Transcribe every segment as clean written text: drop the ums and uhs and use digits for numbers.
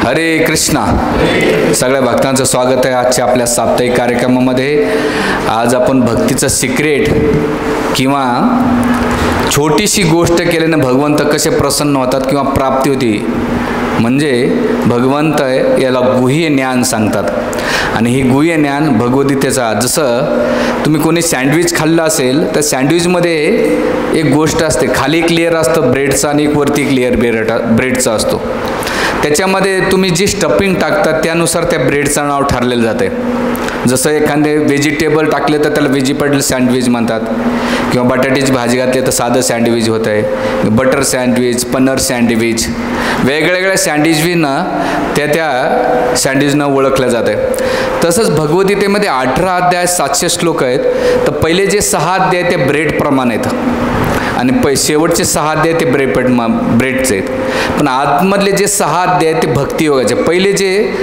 हरे कृष्णा. सगळ्या भक्तांचं स्वागत आहे आजच्या आपल्या साप्ताहिक कार्यक्रमामध्ये. आज आपण भक्तीचं सिक्रेट किंवा छोटीशी गोष्ट केल्याने भगवंत कसे प्रसन्न होतात किंवा प्राप्ती होती, म्हणजे भगवंत याला गुह्य ज्ञान सांगतात. आणि ही गुह्य ज्ञान भगवद्गीतेचा, जसं तुम्ही कोणी सँडविच खाल्लं असेल तर सँडविचमध्ये एक गोष्ट असते, खाली एक लेअर असतं ब्रेडचा आणि एक वरती एक लेअर ब्रेडचा असतो. त्याच्यामध्ये तुम्ही जी स्टफिंग टाकतात त्यानुसार त्या ब्रेडचं नाव ठरलेलं जातं आहे. जसं एखादे व्हेजिटेबल टाकले तर त्याला व्हेजिटेबल सँडविच म्हणतात, किंवा बटाट्याची भाजी घातली तर साधं सँडविच होतं आहे, बटर सँडविच, पनीर सँडविच, वेगवेगळ्या सँडविचना त्या सँडविचनं ओळखलं जातं आहे. तसंच भगवद्गीतेमध्ये 18 अध्याय 700 श्लोक आहेत. तर पहिले जे 6 अध्याय ते ब्रेडप्रमाणे आहेत आणि शेवटचे 6 अध्याय ते ब्रेडचे आहेत. पण आतमधले जे 6 अध्याय ते भक्तियोगाचे. पहिले जे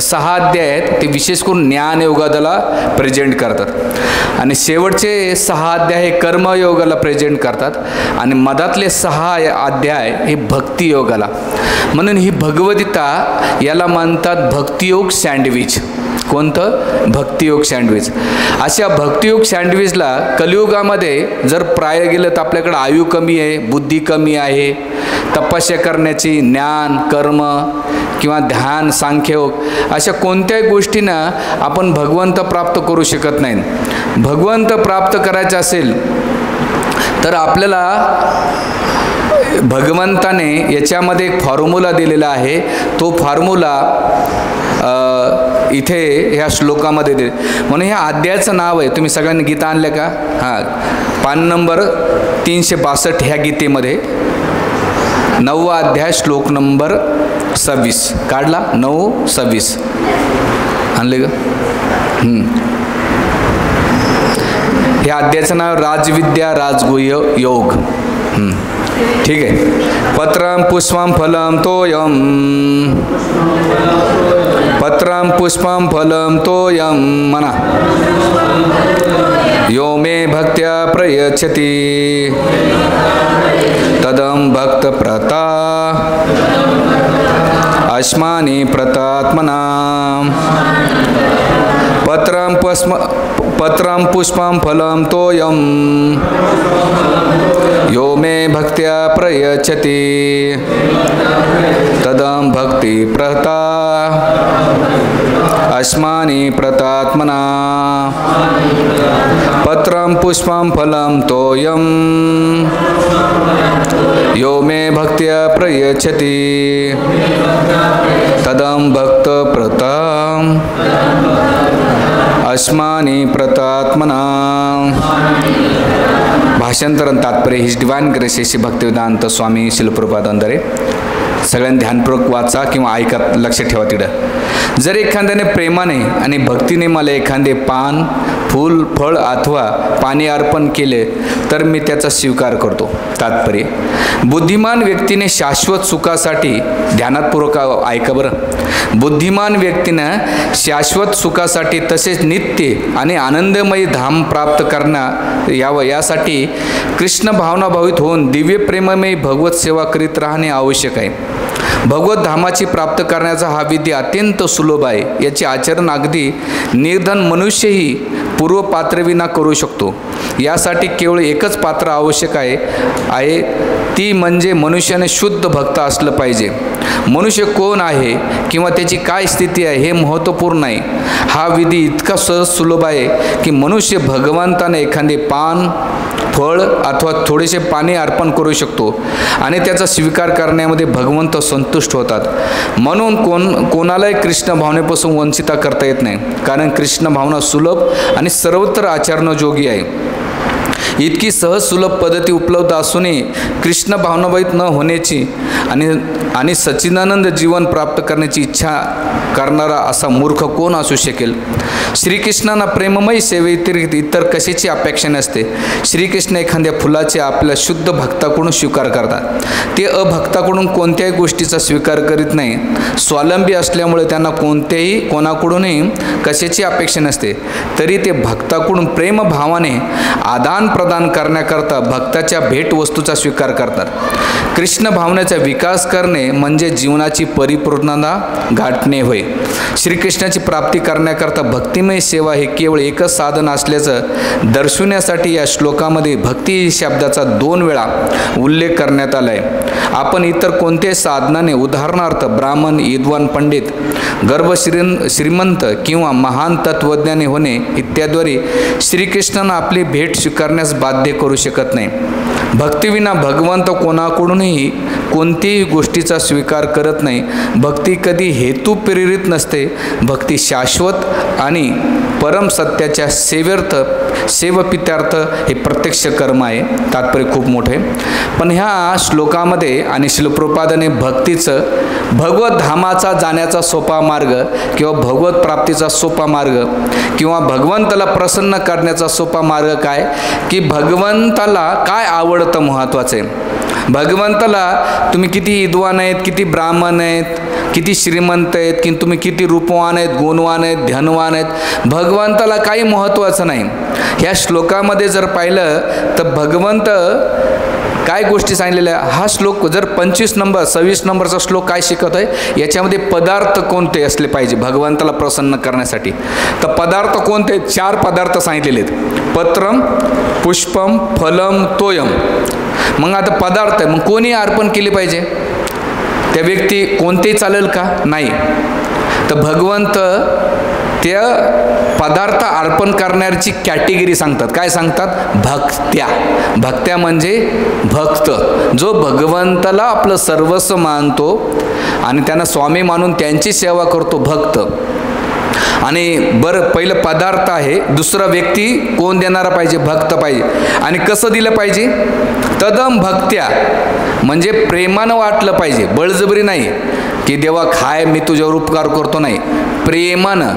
6 अध्याय आहेत ते विशेष करून ज्ञानयोगाला प्रेझेंट करतात आणि शेवटचे 6 अध्याय हे कर्मयोगाला प्रेझेंट करतात आणि मधातले 6 अध्याय हे भक्तियोगाला. म्हणून ही भगवद्गीता याला म्हणतात भक्तियोग सँडविच. कोणतं? भक्तियोग सँडविच. अशा भक्तियोग सँडविचला कलियुगामध्ये जर प्राय गेलं तर आपल्याकडे आयु कमी आहे, बुद्धी कमी आहे, तपस्या करण्याची, ज्ञान, कर्म किंवा ध्यान, सांख्ययोग अशा कोणत्याही गोष्टींना आपण भगवंत प्राप्त करू शकत नाही. भगवंत प्राप्त करायचं असेल तर आपल्याला भगवंताने याच्यामध्ये एक फॉर्म्युला दिलेला आहे. तो फॉर्म्युला इथे ह्या श्लोकामध्ये दिले. म्हणून ह्या अध्यायाचं नाव आहे, तुम्ही सगळ्यांनी गीता आणलं का? हां, पान नंबर 362 ह्या गीतेमध्ये 9वा अध्याय श्लोक नंबर 26 काढला. 9:26 आणले का? ह्या अध्यायाचं नाव राजविद्या राजगुह्य योग. ठीक आहे. पत्रं पुष्पं फलं तोयं, पत्रं पुष्पं फलं तोयं म्हणा, यो मे भक्त्या प्रयच्छति तदं भक्तप्रता अस्मानि प्रतात्मना. पत्रं पुष्पं फलं तोयं यो मे भक्त्या प्रयच्छति तदं भक्ति प्रता अस्मानि प्रतात्मना. पत्रं पुष्पं फलं तोयं यो मे भक्त्या प्रयच्छति तदं भक्त प्रता अस्मानि प्रतात्मना. भाषांतर तात्पर्य His Divine Grace Shri Bhaktivedanta Swami Srila Prabhupada अंधारे. सगळ्यांनी ध्यानपूर्वक वाचा किंवा ऐका, लक्ष ठेवा. तिथं जर एखाद्याने प्रेमाने आणि भक्तीने मला एखादे पान, फूल, फळ अथवा पाणी अर्पण केले तर मी त्याचा स्वीकार करतो. तात्पर्य: बुद्धिमान व्यक्तीने शाश्वत सुखासाठी, ध्यानापूर्वक ऐका बरं, बुद्धिमान व्यक्तीनं शाश्वत सुखासाठी तसेच नित्य आणि आनंदमयी धाम प्राप्त करण्यात यावं यासाठी कृष्ण भावनाभावित होऊन दिव्य प्रेममयी भगवत सेवा करीत राहणे आवश्यक आहे. भगवत धामाची प्राप्त करण्याचा हा विधी अत्यंत सुलभ आहे. याचे आचरण अगदी निर्धन मनुष्यही पूर्व पात्रविना करू शकतो. यासाठी केवळ एकच पात्र आवश्यक आहे ती म्हणजे मनुष्याने शुद्ध भक्त असलं पाहिजे. मनुष्य कोण आहे किंवा त्याची काय स्थिती आहे हे महत्त्वपूर्ण आहे. हा विधी इतका सहज सुलभ आहे की मनुष्य भगवंताने एखादे पान, फळ अथवा थोडेसे पाणी अर्पण करू शकतो आणि त्याचा स्वीकार करण्यामध्ये भगवंत संतुष्ट होतात. म्हणून कोणालाही कृष्ण भावनेपासून वंचिता करता येत नाही, कारण कृष्ण भावना सुलभ आणि सर्वत्र आचरणयोगी आहे. इतकी सहज सुलभ पद्धती उपलब्ध असूनही कृष्ण भावनाभावित न होण्याची आणि सच्चिदानंद जीवन प्राप्त करण्याची इच्छा करणारा असा मूर्ख कोण असू शकेल? श्रीकृष्णांना प्रेममयी सेवेव्यतिरिक्त इतर कशाची अपेक्षा नसते. श्रीकृष्ण एखाद्या फुलाचे आपल्या शुद्ध भक्ताकडून स्वीकार करतात. ते अभक्ताकडून कोणत्याही गोष्टीचा स्वीकार करीत नाही. स्वावलंबी असल्यामुळे त्यांना कोणाकडूनही कशाची अपेक्षा नसते. तरी ते भक्ताकडून प्रेमभावाने आदान प्रदान करण्याकरता भक्ताच्या भेटवस्तूचा स्वीकार करतात. कृष्ण भावनेचा विकार विकास करणे म्हणजे जीवनाची परिपूर्णता गाठणे होय. श्रीकृष्णाची प्राप्ती करण्याकरता भक्तिमय सेवा हे केवळ एकच साधन असल्याचं दर्शवण्यासाठी या श्लोकामध्ये भक्ती शब्दाचा 2 वेळा उल्लेख करण्यात आला आहे. आपण इतर कोणत्याही साधनाने, उदाहरणार्थ ब्राह्मण, विद्वान, पंडित, श्रीमंत किंवा महान तत्त्वज्ञानी होणे इत्याद्वारे श्रीकृष्णांना आपली भेट स्वीकारण्यास बाध्य करू शकत नाही. भक्तीविना भगवंत कोणाकडूनही कोणत्याही गोष्टीचा स्वीकार करत नाही. भक्ती कधी हेतू प्रेरित नसते. भक्ती शाश्वत आणि परम सत्याच्या सेवपित्यार्थ हे प्रत्यक्ष कर्म आहे. तात्पर्य खूप मोठे. पण ह्या श्लोकामध्ये आणि शिलप्रपादाने भक्तीचं भगवत धामाचा जाण्याचा सोपा मार्ग किंवा भगवत प्राप्तीचा सोपा मार्ग किंवा भगवंताला प्रसन्न करण्याचा सोपा मार्ग काय, की भगवंताला काय आवडतं महत्त्वाचं आहे. भगवंताला तुम्ही किती विद्वान आहेत, किती ब्राह्मण आहेत, किती श्रीमंत आहेत, की तुम्ही किती रूपवान आहेत, गुणवान आहेत, धनवान आहेत, भगवंताला काही महत्त्वाचं नाही. ह्या श्लोकामध्ये जर पाहिलं तर भगवंत काय गोष्टी सांगितलेल्या. हा श्लोक जर 26 नंबरचा श्लोक काय शिकत आहे, याच्यामध्ये पदार्थ कोणते असले पाहिजे भगवंताला प्रसन्न करण्यासाठी. तर पदार्थ कोणते, 4 पदार्थ सांगितलेले आहेत. पत्रम, पुष्पम, फलम, तोयम. मग आता पदार्थ आहे, मग कोणी अर्पण केले पाहिजे, त्या व्यक्ती कोणतेही चालेल का, नाही. तर भगवंत त्या पदार्थ अर्पण करण्याची कॅटेगरी सांगतात. काय सांगतात, भक्त्या. भक्त्या म्हणजे भक्त, जो भगवंताला आपलं सर्वस्व मानतो आणि त्यांना स्वामी मानून त्यांची सेवा करतो, भक्त. आणि बरं, पहिलं पदार्थ आहे. दुसरा व्यक्ती कोण देणारा पाहिजे, भक्त पाहिजे. आणि कसं दिलं पाहिजे, तदम भक्त्या, म्हणजे प्रेमानं वाटलं पाहिजे, बळजबरी नाही की देवा खाय मी तुझ्यावर उपकार करतो, नाही, प्रेमानं.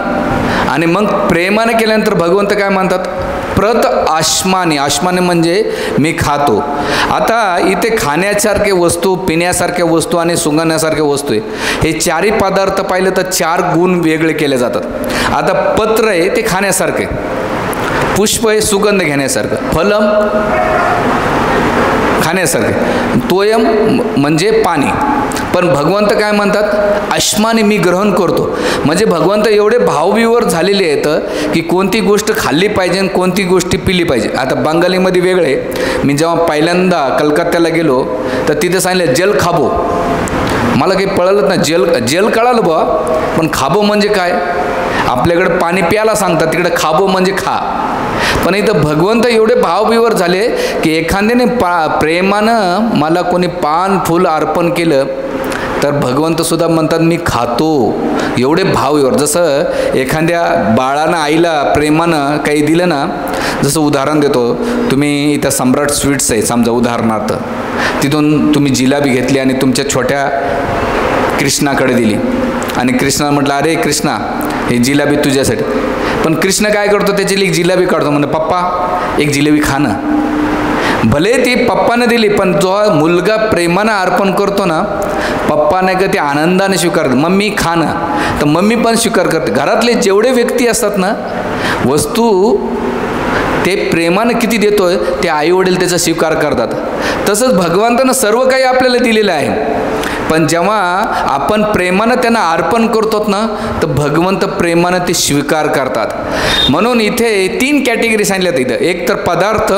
आणि मग प्रेमानं केल्यानंतर भगवंत काय म्हणतात, प्रत आश्माने. आश्माने म्हणजे मी खातो. आता इथे खाण्यासारखे वस्तू, पिण्यासारख्या वस्तू आणि सुगंधण्यासारख्या वस्तू आहे. हे 4ही पदार्थ पाहिलं तर 4 गुण वेगळे केले जातात. आता पत्र आहे ते खाण्यासारखे, पुष्प आहे सुगंध घेण्यासारखं, फलम खाण्यासारखे, तोयम म्हणजे पाणी. पण भगवंत काय म्हणतात, आश्माने मी ग्रहण करतो. म्हणजे भगवंत एवढे भावविवर झालेले आहेत की कोणती गोष्ट खाल्ली पाहिजे आणि कोणती गोष्टी पिली पाहिजे. आता बंगालीमध्ये वेगळे. मी जेव्हा पहिल्यांदा कलकत्त्याला गेलो तर तिथे सांगितलं जल खाबो. मला काही पळलंच ना, जल कळालं बा, पण खाबो म्हणजे काय. आपल्याकडे पाणी प्यायला सांगतात, तिकडे खाबो म्हणजे खा. पण इथं भगवंत एवढे भावविवर झाले की एखाद्याने प्रेमानं मला कोणी पान फूल अर्पण केलं तर भगवंतसुद्धा म्हणतात मी खातो. एवढे भावविवर. जसं एखाद्या बाळानं आईला प्रेमानं काही दिलं ना, जसं उदाहरण देतो, तुम्ही इथं सम्राट स्वीट्स आहे समजा उदाहरणार्थ, तिथून तुम्ही जिलाबी घेतली आणि तुमच्या छोट्या कृष्णाकडे दिली आणि कृष्णा म्हटलं अरे कृष्णा ही जिलाबी तुझ्यासाठी. पण कृष्ण काय करतो, त्याची एक जिलाबी काढतो, म्हणजे पप्पा एक जिलेबी खा ना. भले ती पप्पाने दिली, पण जो मुलगा प्रेमानं अर्पण करतो ना, पप्पाने का ते आनंदाने स्वीकारते, मम्मी खा ना, तर मम्मी पण स्वीकार करते. घरातले जेवढे व्यक्ती असतात ना, वस्तू ते प्रेमानं किती देतोय ते आई वडील त्याचा स्वीकार करतात. तसंच भगवंतानं सर्व काही आपल्याला दिलेलं आहे. पण जेव्हा आपण प्रेमानं त्यांना अर्पण करतो ना, तर भगवंत प्रेमानं ते स्वीकार करतात. म्हणून इथे 3 कॅटेगरी सांगितल्यात इथं. एक तर पदार्थ,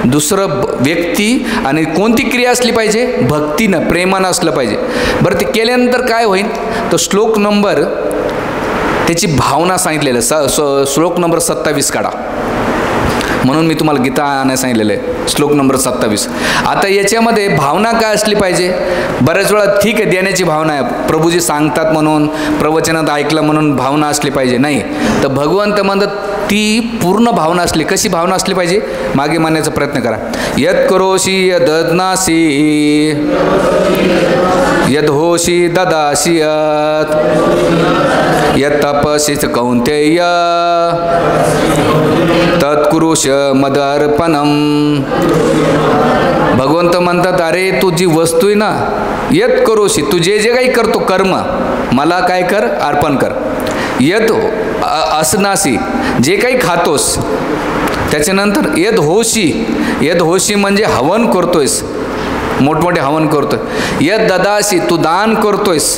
दुसरं व्यक्ती, आणि कोणती क्रिया असली पाहिजे, भक्तीनं प्रेमानं असलं पाहिजे. बरं, ते केल्यानंतर काय होईल, तर श्लोक नंबर त्याची भावना सांगितलेलं. श्लोक नंबर 27 काढा. म्हणून मी तुम्हाला गीता आणायला सांगितलेलं आहे, श्लोक नंबर 27. आता याच्यामध्ये भावना काय असली पाहिजे. बऱ्याच वेळा ठीक आहे देण्याची भावना आहे, प्रभूजी सांगतात म्हणून, प्रवचनात ऐकलं म्हणून भावना असली पाहिजे, नाही. तर भगवंत म्हणतात ती पूर्ण भावना असली. कशी भावना असली पाहिजे, मागे मानण्याचा प्रयत्न करा. यत करोशी यदनासी यद होशी ददासी यत तपसीच कौंतेय तत्कुरुष मदर्पणम. भगवंत म्हणतात अरे तू जी वस्तू आहे ना, यत करोशी, तू जे जे काही करतो कर्म, मला काय कर, अर्पण कर. यत असनासी, जे काही खातोस, त्याच्यानंतर यद होशी. यद होशी म्हणजे हवन करतोयस, मोठमोठे हवन करतोय. यत ददासी, तू दान करतोयस.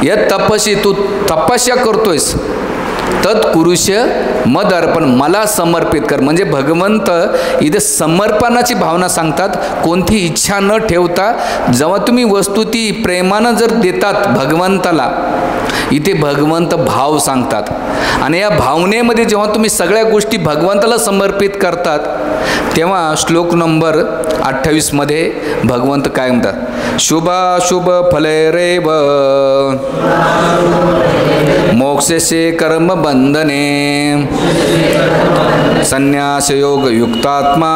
यत तपसी, तू तपस्या करतोयस. तत्कुरुष्य मद अर्पण, मला समर्पित कर. म्हणजे भगवंत इथे समर्पणाची भावना सांगतात. कोणती इच्छा न ठेवता जेव्हा तुम्ही वस्तू ती प्रेमानं जर देतात भगवंताला, इथे भगवंत भाव सांगतात. आणि या भावनेमध्ये जेव्हा तुम्ही सगळ्या गोष्टी भगवंताला समर्पित करतात, तेव्हा श्लोक नंबर 28 मध्ये भगवंत काय म्हणतात, शुभाशुभ फलेरेव मोक्षसे कर्म बंधने संन्यास योग युक्तात्मा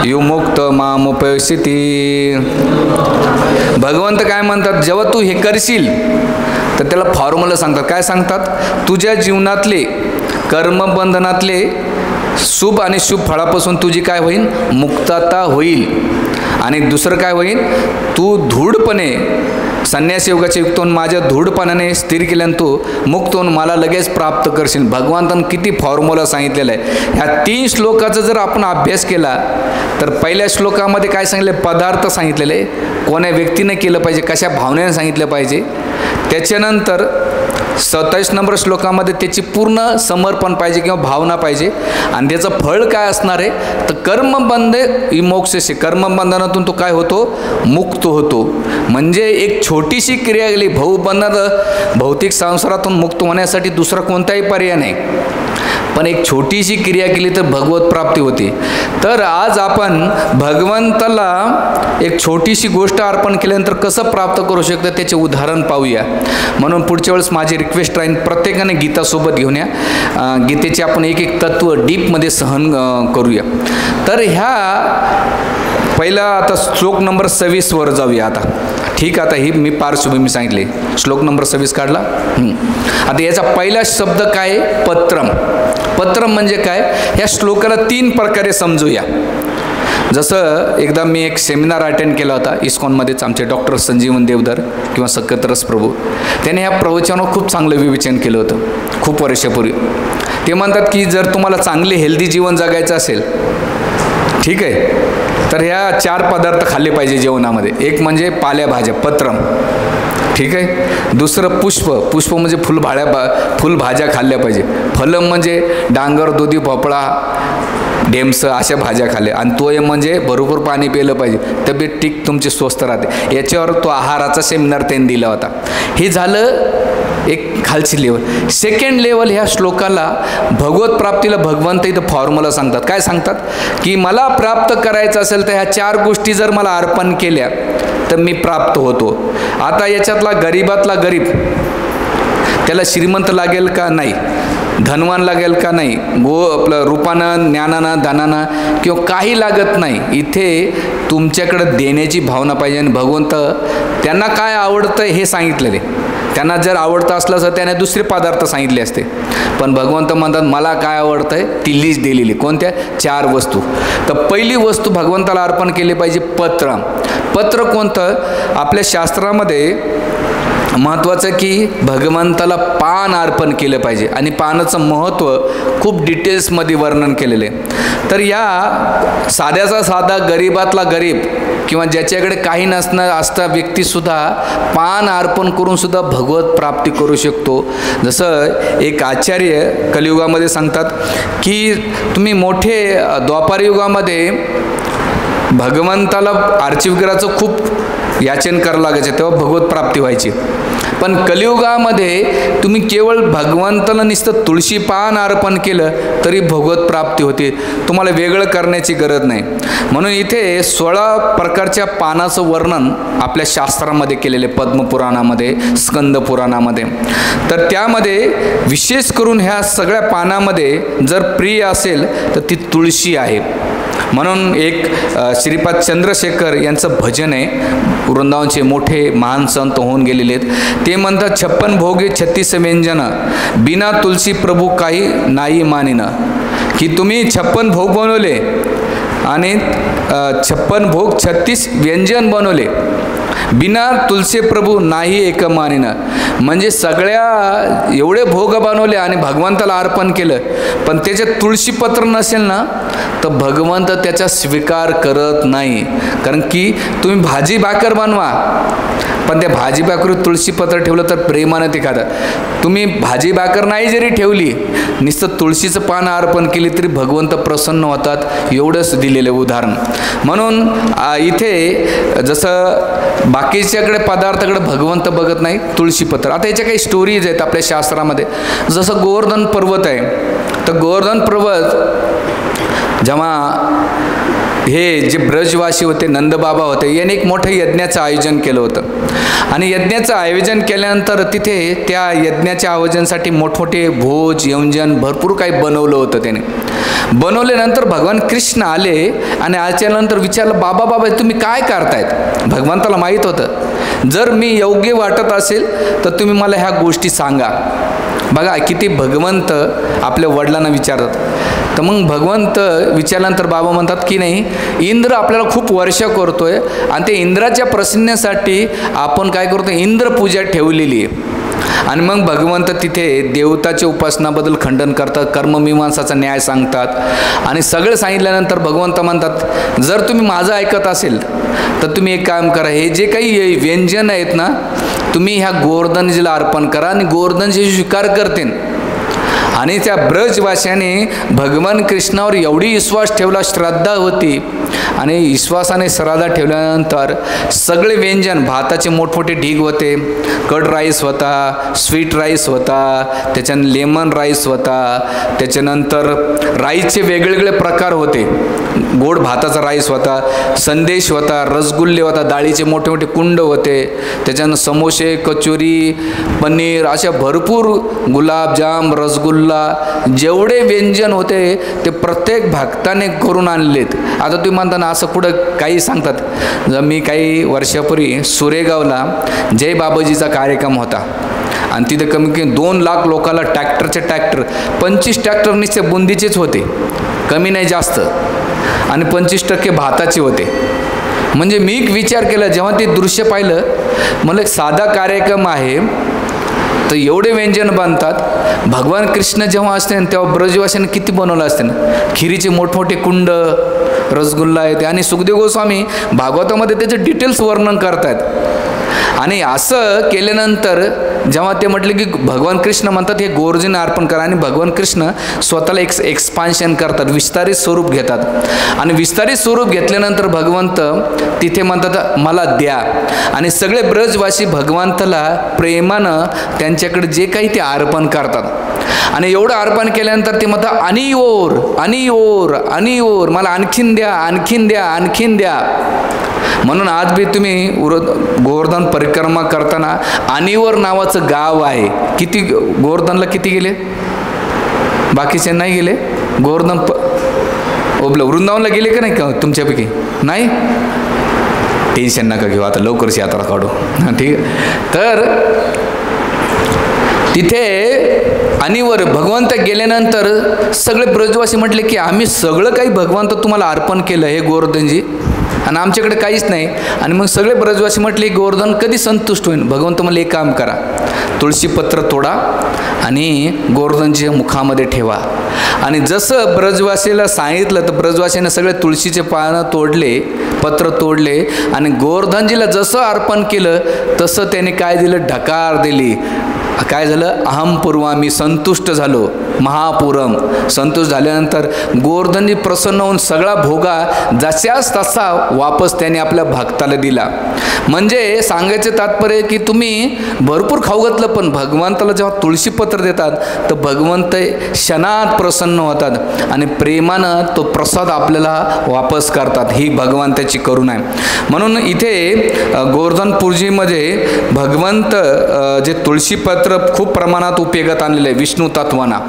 युमुक्त मामुपस्थिती. भगवंत काय म्हणतात, जेव्हा तू हे करशील तर त्याला फॉर्म्युला सांगतात. काय सांगतात, तुझ्या जीवनातले कर्मबंधनातले शुभ आणि शुभ फळापासून तुझी काय होईल, मुक्तता होईल. आणि दुसरं काय होईल, तू धूढपणे संन्यास योगाचे युक्त होऊन माझ्या धूढपणाने स्थिर केल्यानं तू मुक्त होऊन मला लगेच प्राप्त करशील. भगवंतानं किती फॉर्म्युला सांगितलेला आहे. ह्या 3 श्लोकाचा जर आपण अभ्यास केला तर पहिल्या श्लोकामध्ये काय सांगितले, पदार्थ सांगितलेले, कोण्या व्यक्तीने केलं पाहिजे, कशा भावनेने सांगितलं पाहिजे. त्याच्यानंतर 27 नंबर श्लोकामध्ये त्याची पूर्ण समर्पण पाहिजे किंवा भावना पाहिजे. आणि त्याचं फळ काय असणार आहे, तर कर्मबंध मोक्षसे, कर्मबंधनातून तो काय होतो, मुक्त होतो. म्हणजे एक छोटीशी क्रिया गेली, भौतिक संसारातून मुक्त होण्यासाठी दुसरा कोणताही पर्याय नाही, पण एक छोटीशी क्रिया केली तर भगवत प्राप्ती होते. तर आज आपण भगवंताला एक छोटीशी गोष्ट अर्पण केल्यानंतर कसं प्राप्त करू शकतं त्याचे उदाहरण पाहूया. म्हणून पुढच्या वेळेस माझी रिक्वेस्ट राहील, प्रत्येकाने गीतासोबत घेऊन या. गीतेचे आपण एक एक तत्व डीपमध्ये सहन करूया. तर ह्या पहिला आता श्लोक नंबर 26 वर जाऊया. आता ठीक, आता ही मी पार्श्वभूमी सांगितली. श्लोक नंबर 26 काढला. आता याचा पहिला शब्द काय, पत्रम. पत्रम म्हणजे काय, या श्लोकाला 3 प्रकारे समजूया. जसं एकदा मी एक सेमिनार अटेंड केला होता इस्कॉनमध्येच, आमचे डॉक्टर संजीवन देवधर किंवा सकतरस प्रभू, त्याने ह्या प्रवचनावर खूप चांगलं विवेचन केलं होतं खूप वर्षापूर्वी. ते म्हणतात की जर तुम्हाला चांगले हेल्दी जीवन जगायचं असेल, ठीक आहे, तर ह्या 4 पदार्थ खाल्ले पाहिजे जेवणामध्ये. एक म्हणजे पालेभाज्या, पत्रम, ठीक आहे. दुसरं पुष्प म्हणजे फुलभाज्या खाल्ल्या पाहिजे. फलम म्हणजे डांगर, दुधी, भोपळा, ढेमसं अशा भाज्या खाल्ल्या. आणि तोय म्हणजे भरपूर पाणी पिलं पाहिजे, तब्येत ठीक तुमची स्वस्थ राहते. याच्यावर तो आहाराचा सेमिनार त्यांनी दिला होता. हे झालं एक खालची लेवल. सेकंड लेवल ह्या श्लोकाला भगवत प्राप्तीला भगवंत इथं फॉर्म्युला सांगतात. काय सांगतात की मला प्राप्त करायचं असेल तर ह्या 4 गोष्टी जर मला अर्पण केल्या तर मी प्राप्त होतो. आता याच्यातला गरीबातला गरीब, त्याला श्रीमंत लागेल का नाही, धनवान लागेल का नाही, आपलं रूपानं, ज्ञानानं, धनानं किंवा काही लागत नाही. इथे तुमच्याकडे देण्याची भावना पाहिजे. आणि भगवंत त्यांना काय आवडतं हे सांगितलेले. त्यांना जर आवडतं असलं तर त्याने दुसरे पदार्थ सांगितले असते, पण भगवंत म्हणतात मला काय आवडतं आहे ती लिस्ट दिलेली. कोणत्या, 4 वस्तू. तर पहिली वस्तू भगवंताला अर्पण केली पाहिजे, पत्र. पत्र कोणतं, आपल्या शास्त्रामध्ये महत्त्वाचं की भगवंताला पान अर्पण केलं पाहिजे. आणि पानाचं महत्त्व खूप डिटेल्समध्ये वर्णन केलेलं आहे. तर या साध्याचा साधा, गरीबातला गरीब किंवा ज्याच्याकडे काही असता व्यक्तीसुद्धा पान अर्पण करूनसुद्धा भगवत प्राप्ती करू शकतो. जसं एक आचार्य कलियुगामध्ये सांगतात की तुम्ही मोठे द्वापार युगामध्ये भगवंताला आर्चिविग्रहाचं खूप याचन करावं लागायचं, तेव्हा भगवत प्राप्ती व्हायची. पण कलियुगामध्ये तुम्ही केवळ भगवंताला नुसतं तुळशी पान अर्पण केलं तरी भगवत प्राप्ती होते. तुम्हाला वेगळं करण्याची गरज नाही. म्हणून इथे 16 प्रकारच्या पानाचं वर्णन आपल्या शास्त्रामध्ये केलेले, पद्मपुराणामध्ये, स्कंद पुराणामध्ये. तर त्यामध्ये विशेष करून ह्या सगळ्या पानामध्ये जर प्रिय असेल तर ती तुळशी आहे. म्हणून एक श्रीपाद चंद्रशेखर यांचं भजन आहे, वृंदावनचे मोठे महान संत होऊन गेलेले आहेत. ते म्हणतात 56 भोगे 36 व्यंजन, बिना तुलसी प्रभू काही नाही मानिन. की तुम्ही 56 भोग बनवले आणि 56 भोग 36 व्यंजन बनवले, बिना तुलसी प्रभू नाही एक मानिना. म्हणजे सगळ्या एवढे भोग बनवले आणि भगवंताला अर्पण केलं, पण त्याच्यात तुळशीपत्र नसेल ना तर भगवंत त्याचा स्वीकार करत नाही. कारण की तुम्ही भाजी भाकर बनवा, पण त्या भाजी भाकरीत तुळशीपत्र ठेवलं तर प्रेमानं ते खातात. तुम्ही भाजी भाकर नाही जरी ठेवली, नुसतं तुळशीचं पान अर्पण केली तरी भगवंत प्रसन्न होतात. एवढंच दिलेलं उदाहरण. म्हणून इथे जसं बाकीच्याकडे पदार्थाकडे भगवंत बघत नाही, तुळशीपत्र. आता याच्या काही स्टोरीज आहेत आपल्या शास्त्रामध्ये. जसं गोवर्धन पर्वत आहे, तर गोवर्धन पर्वत जेव्हा हे जे ब्रजवासी होते, नंदबाबा होते, याने एक मोठं यज्ञाचं आयोजन केलं होतं. आणि यज्ञाचं आयोजन केल्यानंतर तिथे त्या यज्ञाच्या आयोजनासाठी मोठमोठे भोज यंजन भरपूर काही बनवलं होतं. त्याने बनवल्यानंतर भगवान कृष्ण आले आणि आल्यानंतर विचारलं, बाबा बाबा तुम्ही काय करतायत? भगवंताला माहीत होतं, जर मी योग्य वाटत असेल तर तुम्ही मला ह्या गोष्टी सांगा. बघा किती भगवंत आपल्या वडिलांना विचारतात. तर मग भगवंत विचारल्यानंतर बाबा म्हणतात की नाही, इंद्र आपल्याला खूप वर्ष करतोय आणि ते इंद्राच्या प्रसन्नासाठी आपण काय करतो, इंद्रपूजा ठेवलेली आहे. आणि मग भगवंत तिथे देवताच्या उपासनाबद्दल खंडन करतात, कर्ममीमांसाचा न्याय सांगतात. आणि सगळं सांगितल्यानंतर भगवंत म्हणतात, जर तुम्ही माझं ऐकत असेल तर तुम्ही एक काम करा, हे जे काही व्यंजन आहेत ना तुम्ही ह्या गोवर्धनजीला अर्पण करा आणि गोवर्धनजी स्वीकार करतील. आणि त्या ब्रजवाशाने भगवान कृष्णावर एवढी विश्वास ठेवला, श्रद्धा होती. आणि विश्वासाने श्रद्धा ठेवल्यानंतर सगळे व्यंजन, भाताचे मोठमोठे ढीग होते, कड राईस होता, स्वीट राईस होता, त्याच्यानंतर लेमन राईस होता, त्याच्यानंतर राईसचे वेगवेगळे प्रकार होते. गोड भाताचा राईस होता, संदेश होता, रसगुल्ले होता, डाळीचे मोठे मोठे कुंड होते, त्याच्यानंतर समोसे, कचोरी, पनीर, अशा भरपूर गुलाबजाम, रसगुल्ला, जेवढे व्यंजन होते ते प्रत्येक भक्ताने करून आणलेत. आता तुम्ही म्हणता ना असं कुठं काही सांगतात. जर मी काही वर्षापूर्वी सुरेगावला जय बाबाजीचा कार्यक्रम होता आणि तिथे कमी कमी 2 लाख लोकांना ट्रॅक्टरचे ट्रॅक्टर, 25 ट्रॅक्टर नुसते बुंदीचेच होते, कमी नाही जास्त, आणि 25% भाताचे होते. म्हणजे मी विचार केला जेव्हा ते दृश्य पाहिलं, मला एक साधा कार्यक्रम आहे तर एवढे व्यंजन बनतात. भगवान कृष्ण जेव्हा असते तेव्हा ब्रजवाशाने किती बनवलं असते ना, खिरीचे मोठमोठे कुंड, रसगुल्ला येते. आणि सुखदेव गोस्वामी भागवतामध्ये त्याचे डिटेल्स वर्णन करतात. आणि असं केल्यानंतर जेव्हा ते म्हटले की भगवान कृष्ण म्हणतात हे गोवर्धन अर्पण करा, आणि भगवान कृष्ण स्वतःला एक्सपान्शन करतात, विस्तारित स्वरूप घेतात. आणि विस्तारित स्वरूप घेतल्यानंतर भगवंत तिथे म्हणतात मला द्या. आणि सगळे ब्रजवासी भगवंताला प्रेमानं त्यांच्याकडे जे काही ते अर्पण करतात. आणि एवढं अर्पण केल्यानंतर ते म्हणतात आणि ओर आणि ओर आणि ओर, मला आणखीन द्या, आणखीन द्या, आणखीन द्या. म्हणून आज बी तुम्ही गोवर्धन परिक्रमा करताना आणीवर नावाचं गाव आहे. किती गोवर्धनला किती गेले? बाकीचे नाही गेले. गोवर्धन वृंदावनला गेले का नाही का तुमच्यापैकी? नाही, टेन्शन नका घेऊ, आता लवकरच यात्रा काढू. ठीक आहे. तर तिथे आणीवर भगवंत गेल्यानंतर सगळे ब्रजवासी म्हटले की आम्ही सगळं काही भगवंत तुम्हाला अर्पण केलं हे गोवर्धनजी, आणि आमच्याकडे काहीच नाही. आणि मग सगळे ब्रजवासी म्हटले गोवर्धन कधी संतुष्ट होईल? भगवंत मला एक काम करा, तुळशीपत्र तोडा आणि गोवर्धनजीच्या मुखामध्ये ठेवा. आणि जसं ब्रजवासीला सांगितलं तर ब्रजवासीने सगळे तुळशीचे पानं तोडले, पत्र तोडले, आणि गोवर्धनजीला जसं अर्पण केलं तसं त्याने काय दिलं? ढकार दिली. काय झालं? अहमपूर्वामी, संतुष्ट झालो, महापुरम. संतुष्ट झाल्यानंतर गोवर्धनजी प्रसन्न होऊन सगळा भोगा जशाच तसा वापस त्याने आपल्या भक्ताला दिला. म्हणजे सांगायचे तात्पर्य की तुम्ही भरपूर खाऊ घातलं, पण भगवंताला जेव्हा तुळशीपत्र देतात तर भगवंत क्षणात प्रसन्न होतात आणि प्रेमानं तो प्रसाद आपल्याला वापस करतात. ही भगवंताची करुणा आहे. म्हणून इथे गोवर्धन पूजेमध्ये भगवंत जे तुळशीपत्र खूप प्रमाणात उपयोगात आणलेलं आहे विष्णू तत्वाना.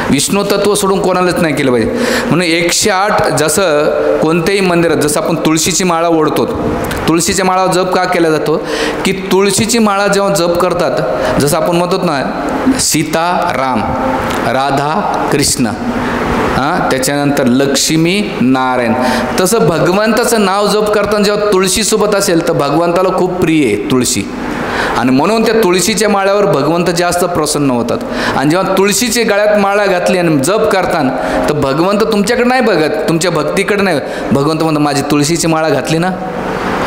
विष्णू तत्व सोडून कोणालाच नाही केलं पाहिजे. म्हणून 108 जसं कोणत्याही मंदिरात जसं आपण तुळशीची माळा ओढतो, तुळशीच्या माळा जप का केला जातो की तुळशीची माळा जेव्हा जप करतात, जसं आपण म्हणतो ना सीता राम, राधा कृष्ण, त्याच्यानंतर लक्ष्मी नारायण. तसं भगवंताचं नाव जप करताना जेव्हा तुळशीसोबत असेल तर भगवंताला खूप प्रिय आहे तुळशी, आणि म्हणून त्या तुळशीच्या माळ्यावर भगवंत जास्त प्रसन्न होतात. आणि जेव्हा तुळशीच्या गळ्यात माळा घातली आणि जप करताना तर भगवंत तुमच्याकडे नाही बघत, तुमच्या भक्तीकडे नाही, भगवंत म्हणतो माझी तुळशीची माळा घातली ना.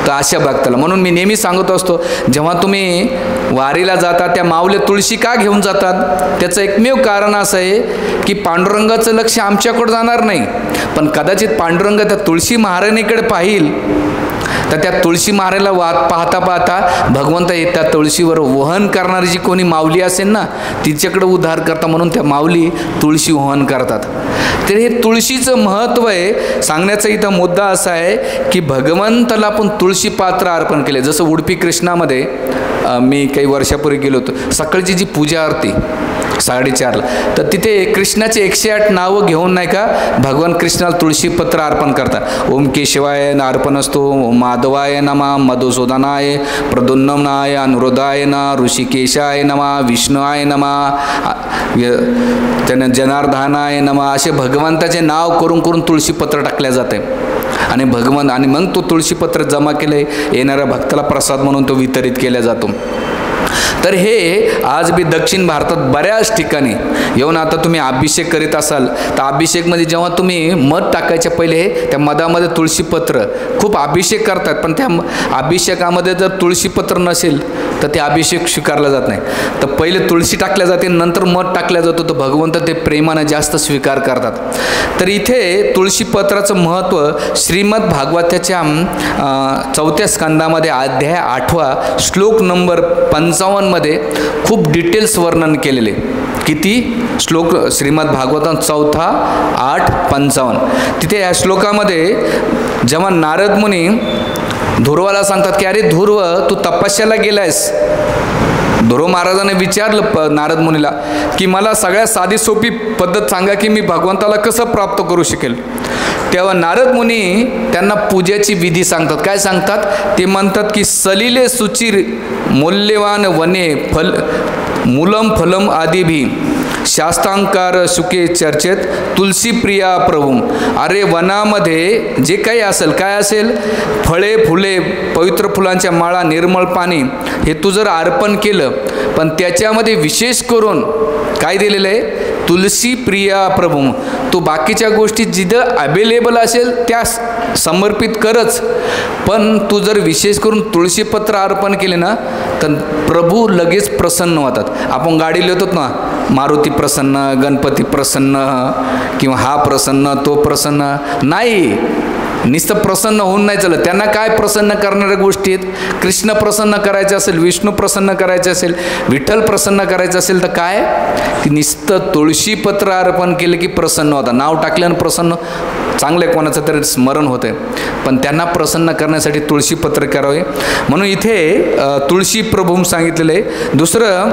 तर अशा भक्ताला म्हणून मी नेहमी सांगत असतो, जेव्हा तुम्ही वारीला जाता त्या माऊल्या तुळशी का घेऊन जातात, त्याचं एकमेव कारण असं आहे की पांडुरंगाचं लक्ष आमच्याकडे जाणार नाही, पण कदाचित पांडुरंग त्या तुळशी महाराणीकडे पाहिल तर त्या तुळशी महाराणीला पाहता पाहता भगवंत त्या तुळशीवर वहन करणारी जी कोणी माऊली असेल ना तिच्याकडे उद्धार करता, म्हणून त्या माऊली तुळशी वहन करतात. तर हे तुळशीचं महत्त्व आहे. सांगण्याचा इथं मुद्दा असा आहे की भगवंताला आपण तुळशी पात्र अर्पण केले. जसं उडपी कृष्णामध्ये मी काही वर्षापूर्वी गेलो होतो, सकाळची जी पूजा आरती 4:30ला, तर तिथे कृष्णाचे 108 नावं घेऊन नाही का भगवान कृष्णाला तुळशीपत्र अर्पण करतात. ओम केशवाय अर्पण असतो, ओम माधवाय नमा, मधुसूदनाय, प्रद्युम्नाय, अनुरुद्धाय न, ऋषिकेशाय नमा, विष्णुआय नमा, त्यानं जनार्दनाय नमा, असे भगवंताचे नाव करून करून तुळशीपत्र टाकल्या जाते. आणि मग तो तुळशीपत्र जमा केले येणाऱ्या भक्ताला प्रसाद म्हणून तो वितरित केला जातो. तर हे आज बी दक्षिण भारतात बऱ्याच ठिकाणी येऊन, आता तुम्ही अभिषेक करीत असाल तर अभिषेकमध्ये जेव्हा तुम्ही मध टाकायच्या पहिले त्या मधामध्ये तुळशीपत्र, खूप अभिषेक करतात पण त्या अभिषेकामध्ये जर तुळशीपत्र नसेल तर ते अभिषेक स्वीकारला जात नाही. तर पहिले तुळशी टाकल्या जाते, नंतर मध टाकल्या जातो, तर भगवंत ते प्रेमाने जास्त स्वीकार करतात. तर इथे तुळशीपत्राचं महत्त्व श्रीमद भागवताच्या 4थ्या स्कंदामध्ये अध्याय 8 श्लोक नंबर 55 मध्ये खूप डिटेल्स वर्णन केलेले. किती श्लोक श्रीमद भागवतम 4:8-55. तिथे या श्लोकामध्ये जेव्हा नारद मुनी ध्रुवाला सांगतात की अरे ध्रुव तू तपस्याला गेलायस. ध्रुव महाराजाने विचारलं नारद मुनीला की मला सगळ्यात साधी सोपी पद्धत सांगा की मी भगवंताला कसं प्राप्त करू शकेल. तेव्हा नारद मुनी त्यांना पूजेची विधी सांगतात. काय सांगतात ते म्हणतात की सलिले सुचिर मौल्यवान वने फल मूलम फलम आदी भी शास्त्रांकार सुके चर्चेत तुलसी प्रिया प्रभू. अरे वनामध्ये जे काही असेल, काय असेल, फळे फुले पवित्र फुलांच्या माळा निर्मळ पाणी हे तू जर अर्पण केलं, पण त्याच्यामध्ये विशेष करून काय दिलेलं आहे, तुलसी प्रिया प्रभू. तू बाकीच्या गोष्टी जिथं अवेलेबल असेल त्या समर्पित करच, पण तू जर विशेष करून तुळशीपत्र अर्पण केले ना तर प्रभू लगेच प्रसन्न होतात. आपण गाडी लिहितो ना, मारुती प्रसन्न, गणपती प्रसन्न, किंवा हा प्रसन्न तो प्रसन्न, नाही, नुसतं प्रसन्न होऊन नाही चालत. त्यांना काय प्रसन्न करणाऱ्या गोष्टी आहेत. कृष्ण प्रसन्न करायचे असेल, विष्णू प्रसन्न करायचे असेल, विठ्ठल प्रसन्न करायचं असेल तर काय, की नुसतं तुळशीपत्र अर्पण केलं की प्रसन्न होता. नाव टाकल्यानं प्रसन्न, चांगलं कोणाचं तरी स्मरण होतं, पण त्यांना प्रसन्न करण्यासाठी तुळशीपत्र करावे. म्हणून इथे तुळशी प्रभू सांगितलेलं आहे. दुसरं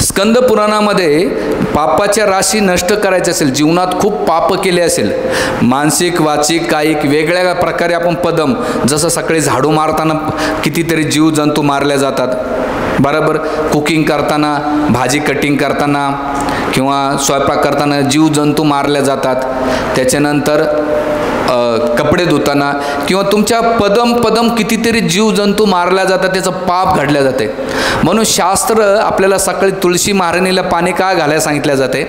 स्कंद पुराणामध्ये पापाच्या राशी नष्ट करायच्या असेल, जीवनात खूप पाप केले असेल, मानसिक वाचिक कायिक वेगळ्या प्रकारे आपण पदम, जसं सकाळी झाडू मारताना कितीतरी जीवजंतू मारल्या जातात, बरोबर, कुकिंग करताना, भाजी कटिंग करताना किंवा स्वयंपाक करताना जीवजंतू मारल्या जातात. त्याच्यानंतर कपडे धुताना किंवा तुमच्या पदम कितीतरी जीवजंतू मारल्या जातात, त्याचं पाप घडल्या जाते. म्हणून शास्त्र आपल्याला सकाळी तुळशी महाराणीला पाणी का घालायला सांगितलं जाते,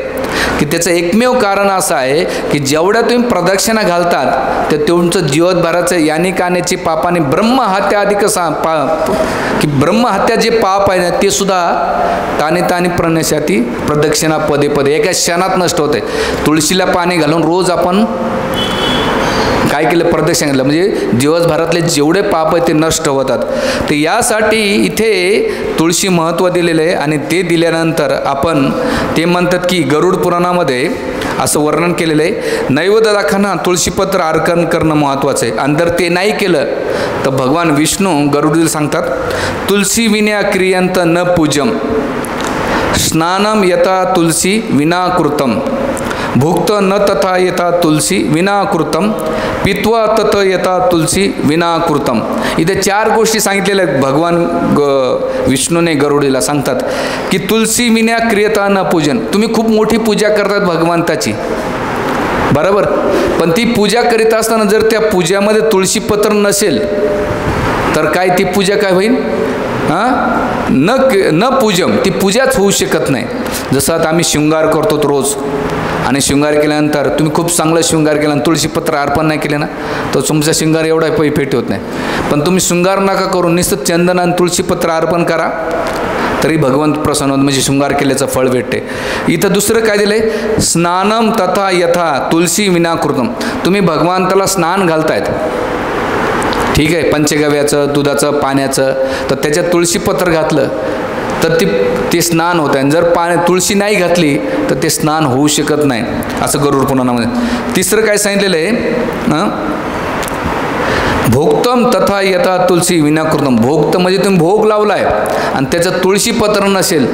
की त्याचं एकमेव कारण असं आहे की जेवढ्या तुम्ही प्रदक्षिणा घालतात ते तुमचं जीवभराचं यानी काण्याची पापाने ब्रह्महत्या अधिक की ब्रह्महत्या जे पाप आहे ना ते सुद्धा तानी प्रण्यासाठी प्रदक्षिणा पदे पदे एका क्षणात नष्ट होते. तुळशीला पाणी घालून रोज आपण काय केलं, प्रदक्षिणा घातलं, म्हणजे दिवसभरातले जेवढे पाप आहेत ते नष्ट होतात. तर यासाठी इथे तुळशी महत्त्व दिलेलं आहे. आणि ते दिल्यानंतर आपण ते म्हणतात की गरुड पुराणामध्ये असं वर्णन केलेलं आहे, नैवेद्य दाखवणं तुळशीपत्र अर्पण करणं महत्त्वाचं आहे. आणि जर ते नाही केलं तर भगवान विष्णू गरुडला सांगतात, तुलसी विना क्रियंत न पूजम, स्नानम यथा तुलसी विना कृतम, भुक्त न तथा यथा तुलसी विना कृतम, पित्वा तत यथा तुलसी विना कृतम. इथे 4 गोष्टी सांगितलेल्या आहेत. भगवान विष्णूने गरुडीला सांगतात की तुलसी विना क्रियता न पूजन. तुम्ही खूप मोठी पूजा करतात भगवंताची, बरोबर. पण ती पूजा करीत असताना जर त्या पूजामध्ये तुळशीपत्र नसेल तर काय ती पूजा काय होईल? न पूजम, ती पूजाच होऊ शकत नाही. जसं आता आम्ही शृंगार करतो रोज, आणि शृंगार केल्यानंतर तुम्ही खूप चांगला शृंगार केला आणि तुळशीपत्र अर्पण नाही केले ना, तर तुमचा शृंगार एवढा फेट होत नाही. पण तुम्ही शृंगार नका करून नुसतं चंदन आणि तुळशीपत्र अर्पण करा, तरी भगवंत प्रसन्न होत, म्हणजे शृंगार केल्याचं फळ भेटते. इथं दुसरं काय दिलंय? स्नानम तथा यथा तुलसी विनाकृतम. तुम्ही भगवंताला स्नान घालतायत, ठीक आहे, पंचगव्याचं, दुधाचं, पाण्याचं, तर त्याच्यात तुळशीपत्र घातलं तर ते स्नान होतं. आणि जर तुळशी नाही घातली तर ते स्नान होऊ शकत नाही, असं गरुड पुराणामध्ये. तिसरं काय सांगितलेलं आहे? भोक्तम तथा यथा तुलसी विनाकृतम. भोक्त म्हणजे तुम्ही भोग लावलाय आणि त्याचं तुळशीपत्र नसेल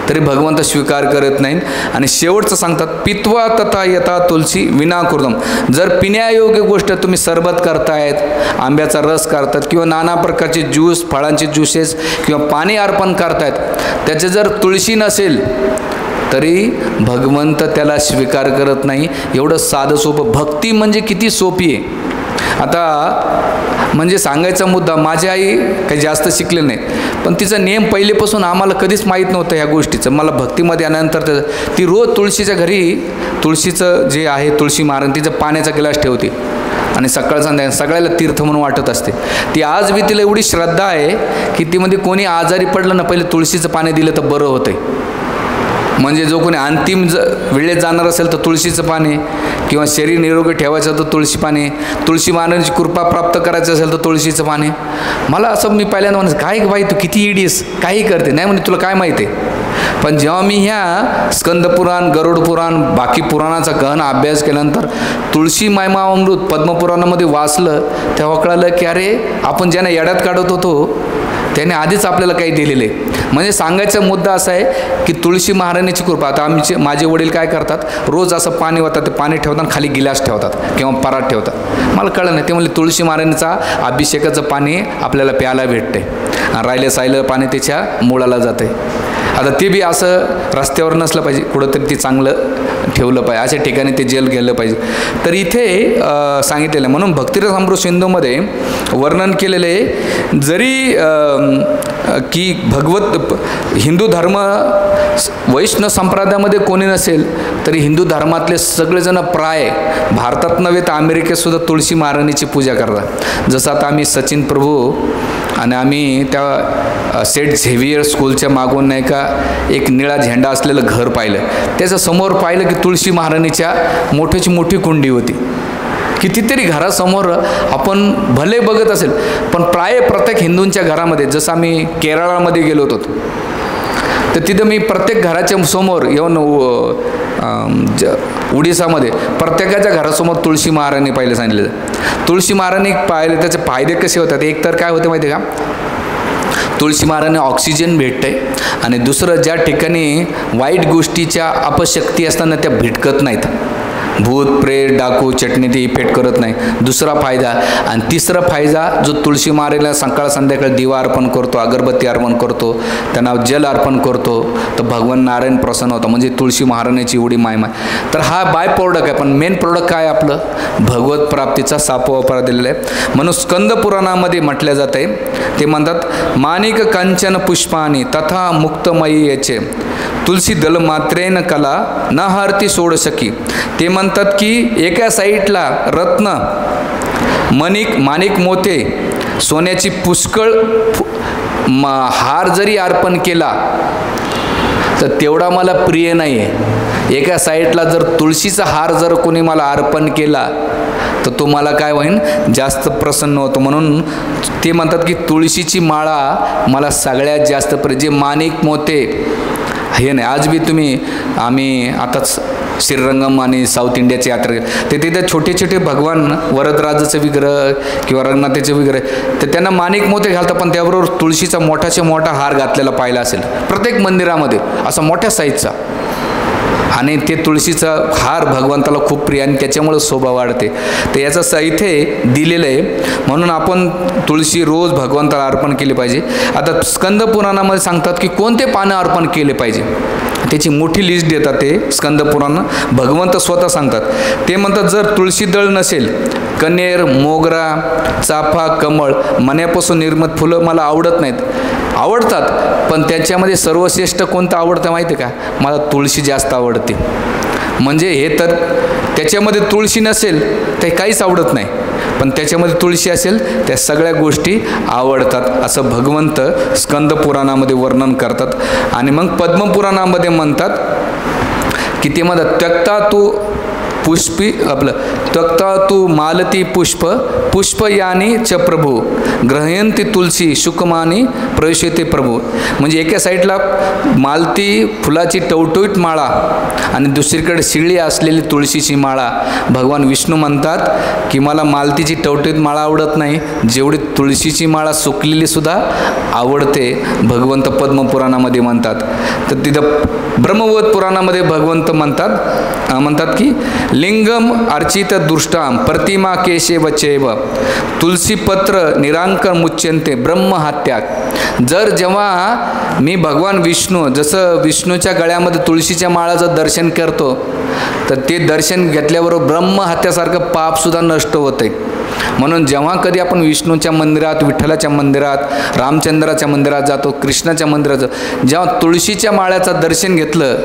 तरी भगवंत स्वीकार करत नाहीत. आणि शेवटचं सांगतात पित्वा तथा यथा तुलसी विनाकृतम. जर पिण्यायोग्य गोष्ट तुम्ही सरबत करतायत, आंब्याचा रस करतात किंवा नाना प्रकारचे ज्यूस, फळांचे ज्यूसेस किंवा पाणी अर्पण करतायत, त्याचे जर तुळशी नसेल तरी भगवंत त्याला स्वीकार करत नाही. एवढं साधं सोपं. भक्ती म्हणजे किती सोपी आहे. आता म्हणजे सांगायचा मुद्दा, माझी आई काही जास्त शिकले नाही, पण तिचा नियम पहिलेपासून आम्हाला कधीच माहीत नव्हतं ह्या गोष्टीचं. मला भक्तीमध्ये आल्यानंतर ती रोज तुळशीच्या घरी तुळशीचं जे आहे तुळशी महाराज तिचं पाण्याचा गिलास ठेवते आणि सकाळ संध्याकाळ सगळ्याला तीर्थ म्हणून वाटत असते. ती आज बी तिला एवढी श्रद्धा आहे की ती मध्ये कोणी आजारी पडलं ना, पहिले तुळशीचं पाणी दिलं तर बरं होतंय. म्हणजे जो कोणी अंतिम वेळेत जाणार असेल तर तुळशीचं पाणी, किंवा शरीर निरोगी ठेवायचं तर तुळशी पाणी, तुळशी महाराजांची कृपा प्राप्त करायचं असेल तर तुळशीचं पाणी. मला असं मी पहिल्यांदा म्हणायचं, काय बाई तू किती इडीस, काही करते नाही म्हणजे तुला काय माहिती आहे. पण जेव्हा मी ह्या स्कंदपुराण, गरुड पुराण, बाकी पुराणाचा गहन अभ्यास केल्यानंतर तुळशी महिमा अमृत पद्मपुराणामध्ये वाचलं, तेव्हा कळलं की अरे आपण ज्यांना येड्यात काढत होतो त्याने आधीच आपल्याला काही दिलेलं आहे. म्हणजे सांगायचा मुद्दा असा आहे की तुळशी महाराणीची कृपा. आता माझे वडील काय करतात, रोज असं पाणी वाहतात, ते पाणी ठेवतात, खाली गिलास ठेवतात किंवा परात ठेवतात. मला कळलं नाही, ते म्हणजे तुळशी महाराणीचा अभिषेकाचं पाणी आपल्याला प्यायला भेटते आणि राहिलं सायलं पाणी त्याच्या मुळाला जाते. आता ते बी असं रस्त्यावर नसलं पाहिजे, कुठंतरी ते चांगलं ठेवलं पाहिजे, अशा ठिकाणी ते जेल गेलं पाहिजे. तर इथे सांगितलेलं आहे. म्हणून भक्तिरस अमृत सिंधूमध्ये वर्णन केलेलं आहे, जरी की भगवत हिंदू धर्म वैष्णव संप्रदायामध्ये कोणी नसेल तरी हिंदू धर्मातले सगळेजण प्राय भारतात नव्हे तर अमेरिकेतसुद्धा तुळशी महाराणीची पूजा करतात. जसं आता आम्ही सचिन प्रभू आणि आम्ही त्या सेंट झेवियर स्कूलच्या मागून नाही का एक निळा झेंडा असलेलं घर पाहिलं, त्याच्या समोर पाहिलं की तुळशी महाराणीच्या मोठीची मोठी कुंडी होती. कितीतरी घरासमोर आपण भले बघत असेल, पण प्राय प्रत्येक हिंदूंच्या घरामध्ये, जसं आम्ही केरळामध्ये गेलो होतो तर तिथं मी प्रत्येक घराच्या समोर येऊन उडीसामध्ये प्रत्येकाच्या घरासमोर तुळशी महाराणी पाहिलं सांगितलं. तुळशी महाराणी पाहिले त्याचे फायदे कसे होतात. एक तर काय होते माहिती आहे का, तुळशी महाराणी ऑक्सिजन भेटते, आणि दुसरं ज्या ठिकाणी वाईट गोष्टीच्या अपशक्ती असताना त्या भिटकत नाहीत. भूत प्रेत डाकू चटणी ते इफेक्ट करत नाही, दुसरा फायदा. आणि तिसरा फायदा, जो तुळशी महाराणीला सकाळ संध्याकाळ दिवा अर्पण करतो, अगरबत्ती अर्पण करतो, त्यांना जल अर्पण करतो, तर भगवान नारायण प्रसन्न होतं. म्हणजे तुळशी महाराणीची एवढी महिमा आहे. तर हा बाय प्रोडक्ट आहे, पण मेन प्रोडक्ट काय आपलं भगवत प्राप्तीचा सापवापरा दिलेला आहे. म्हणून स्कंद पुराणामध्ये म्हटलं जात आहे, ते म्हणतात माणिक कंचन पुष्पानी तथा मुक्तमयी याचे तुलसी दल मात्रेन कला न हरती सोड सकी. ते म्हणतात की एका साईडला रत्न माणिक मोते सोन्याची पुष्कळ हार जरी अर्पण केला तर तेवढा मला प्रिय नाही आहे. एका साईडला जर तुळशीचा हार जर कोणी मला अर्पण केला तर तो मला काय होईन, जास्त प्रसन्न होतो. म्हणून ते म्हणतात की तुळशीची माळा मला सगळ्यात जास्त प्रिय. जे माणिक मोते हे नाही, आज बी आम्ही आताच श्रीरंगम आणि साऊथ इंडियाची यात्रा, ते तिथे छोटे छोटे भगवान वरदराजाचं विग्रह किंवा रंगनाथाचे विग्रह, तर त्यांना माणिक मोते घालतात, पण त्याबरोबर तुळशीचा मोठाच्या मोठा हार घातलेला पाहिला असेल प्रत्येक मंदिरामध्ये, असा मोठ्या साईजचा. आणि ते तुळशीचा हार भगवंताला खूप प्रिय आणि त्याच्यामुळे शोभा वाढते. तर याचं इथे दिलेलं आहे. म्हणून आपण तुळशी रोज भगवंताला अर्पण केली पाहिजे. आता स्कंद पुराणामध्ये सांगतात की कोणते पानं अर्पण केले पाहिजे. त्याची मोठी लिस्ट देतात ते स्कंदपुराण. भगवंत स्वतः सांगतात. ते म्हणतात जर तुळशी दळ नसेल, कण्हेर, मोगरा, चाफा, कमळ, मण्यापासून निर्मित फुलं मला आवडत नाहीत. आवडतात, पण त्याच्यामध्ये सर्वश्रेष्ठ कोणतं आवडतं माहिती आहे का? मला तुळशी जास्त आवडते. म्हणजे हे तर त्याच्यामध्ये तुळशी नसेल ते काहीच आवडत नाही, पण त्याच्यामध्ये तुळशी असेल त्या सगळ्या गोष्टी आवडतात, असं भगवंत स्कंद पुराणामध्ये वर्णन करतात. आणि मग पद्मपुराणामध्ये म्हणतात की ते म्हणतात त्यक्ता तू पुष्पी त्यक्ता तू मालती पुष्प पुष्पयानी च प्रभू ग्रहयंती तुलसी शुकमानी प्रवेशते प्रभू. म्हणजे एका साईडला मालती फुलाची टवटवीत माळा आणि दुसरीकडे शिळी असलेली तुळशीची माळा. भगवान विष्णू म्हणतात की मला मालतीची टवटवीत माळा आवडत नाही, जेवढी तुळशीची माळा सुकलेली सुद्धा आवडते, भगवंत पद्मपुराणामध्ये म्हणतात. तर तिथं ब्रह्मवत पुराणामध्ये भगवंत म्हणतात की लिंगम अर्चित दृष्टाम प्रतिमा केशे वचैव तुलसी पत्र निरांकर मुच्यंते ब्रह्म हात्याग. जेव्हा मी भगवान विष्णू जसं विष्णूच्या गळ्यामध्ये तुळशीच्या माळाचं दर्शन करतो, तर ते दर्शन घेतल्याबरोबर ब्रह्म हत्यासारखं पापसुद्धा नष्ट होतं आहे. म्हणून जेव्हा कधी आपण विष्णूच्या मंदिरात, विठ्ठलाच्या मंदिरात, रामचंद्राच्या मंदिरात जातो, कृष्णाच्या मंदिरात जातो, जेव्हा तुळशीच्या माळ्याचं दर्शन घेतलं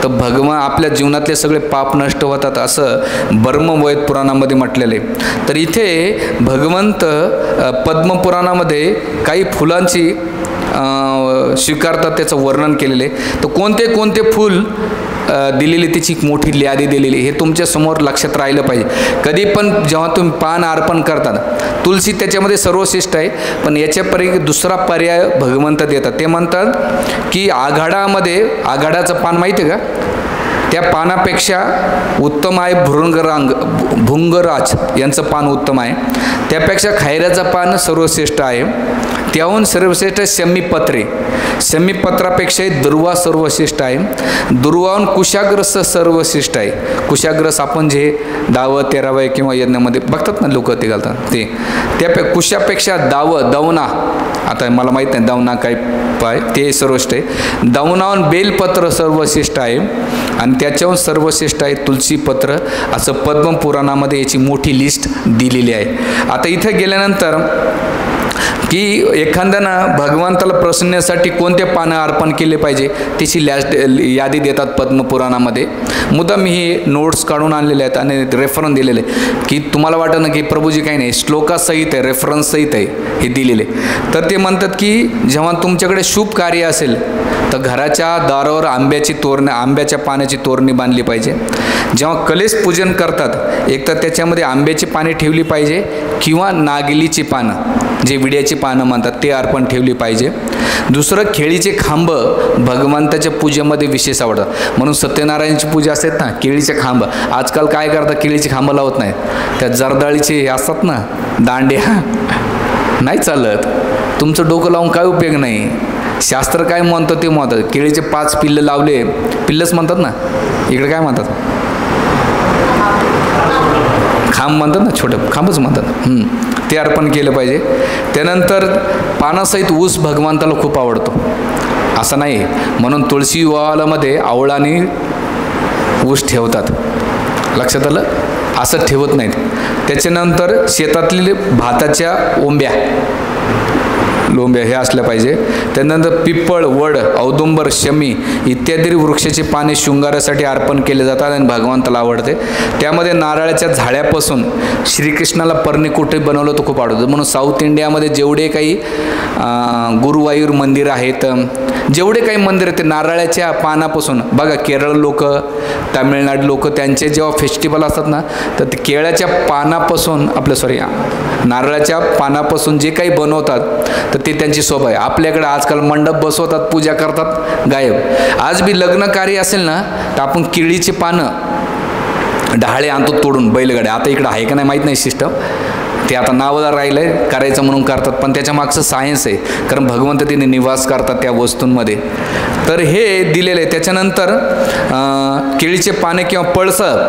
तर भगवान आपल्या जीवनातले सगळे पाप नष्ट होतात, असं ब्रह्मवैत पुराणामध्ये म्हटलेलं आहे. तर इथे भगवंत पद्मपुराणामध्ये काही फुलांची स्वीकारतात त्याचं वर्णन केलेलं आहे. तर कोणते कोणते फूल दिलेली त्याची मोठी यादी दिलेली, हे तुमच्या समोर लक्षात राहिलं पाहिजे. कधी पण जेव्हा तुम्ही पान अर्पण करतात, तुलसी त्याच्यामध्ये सर्वश्रेष्ठ आहे, पण याच्यापैकी दुसरा पर्याय भगवंत देतात. ते म्हणतात की आघाडाचं पान माहिती आहे का? त्या पानापेक्षा उत्तम आहे भृंगराज यांचं पान उत्तम आहे. त्यापेक्षा खैराचं पान सर्वश्रेष्ठ आहे. त्याहून सर्वश्रेष्ठ शमीपत्रे, शमीपत्रापेक्षाही दुर्वा सर्वश्रेष्ठ आहे. दुर्वाहून कुशाग्रस सर्वश्रेष्ठ आहे. कुशाग्रस आपण जे 10 13 किंवा यज्ञामध्ये बघतात ना लोक ते घालतात, ते कुशापेक्षा दवना, आता मला माहीत नाही दवना काय पाय, ते सर्वश्रेष्ठ आहे. दवनाहून बेलपत्र सर्वश्रेष्ठ आहे आणि त्याच्याहून सर्वश्रेष्ठ आहे तुलसीपत्र, असं पद्मपुराणामध्ये याची मोठी लिस्ट दिलेली आहे. आता इथं गेल्यानंतर की एखाद्यानं भगवंताला प्रसन्नासाठी कोणते पानं अर्पण केले पाहिजे त्याची यादी देतात पद्मपुराणामध्ये. मुद्दाम ही नोट्स काढून आणलेले आहेत आणि रेफरन्स दिलेले की तुम्हाला वाटतं ना की प्रभूजी काही नाही, श्लोकासहित आहे, रेफरन्स सहित आहे हे दिलेले. तर ते म्हणतात की जेव्हा तुमच्याकडे शुभ कार्य असेल तर घराच्या दारावर आंब्याच्या पाण्याची तोरणी बांधली पाहिजे. जेव्हा कलेश पूजन करतात एक तर त्याच्यामध्ये आंब्याची पाने ठेवली पाहिजे किंवा नागलीची पानं, जे विड्याची पानं म्हणतात ते अर्पण ठेवली पाहिजे. दुसरं केळीचे खांब भगवंताच्या पूजेमध्ये विशेष आवडतात. म्हणून सत्यनारायणची पूजा असतात ना, केळीचे खांब. आजकाल काय करतात, केळीचे खांब लावत नाहीत, त्या जर्दाळीचे असतात ना दांड्या, नाही चालत. तुमचं डोकं लावून काय उपयोग नाही. शास्त्र काय म्हणतं ते म्हणतात. केळीचे 5 पिल्लं लावले, पिल्लच म्हणतात ना, इकडे काय म्हणतात, खांब म्हणतात ना, छोटं खांबच म्हणतात, ते अर्पण केलं पाहिजे. त्यानंतर पानासहित ऊस भगवंताला खूप आवडतो असं नाही, म्हणून तुळशी विवाहामध्ये आवळा आणि ऊस ठेवतात, लक्षात आलं, असं ठेवत नाहीत. त्याच्यानंतर शेतातले भाताच्या लोंब्या हे असल्या पाहिजे. त्यानंतर पिपळ, वड, औदुंबर, शमी इत्यादी वृक्षाची पाने शृंगारासाठी अर्पण केले जातात आणि भगवंताला आवडते. त्यामध्ये नारळाच्या झाड्यापासून श्रीकृष्णाला पर्णिकुटी बनवलं तर खूप आवडतं. म्हणून साऊथ इंडियामध्ये जेवढे काही गुरुवायूर मंदिर आहेत, जेवढे काही मंदिर आहेत ते नारळाच्या पानापासून. बघा केरळ लोक, तामिळनाडू लोक त्यांचे जेव्हा फेस्टिवल असतात ना, तर ते केळ्याच्या पानापासून नारळाच्या पानापासून जे काही बनवतात तर ते त्यांची शोभा आहे. आपल्याकडे आजकाल मंडप बसवतात, पूजा करतात, गायब. आज बी लग्न कार्य असेल ना तर आपण केळीची पानं डहाळे आणतो तोडून बैलगाड्या. आता इकडं आहे का नाही माहीत नाही सिस्टम, ते आता नावदार राहिलं आहे, करायचं म्हणून करतात, पण त्याच्या मागचं सायन्स आहे, कारण भगवंत तिने निवास करतात त्या वस्तूंमध्ये. तर हे दिलेलं आहे. त्याच्यानंतर केळीचे पाने किंवा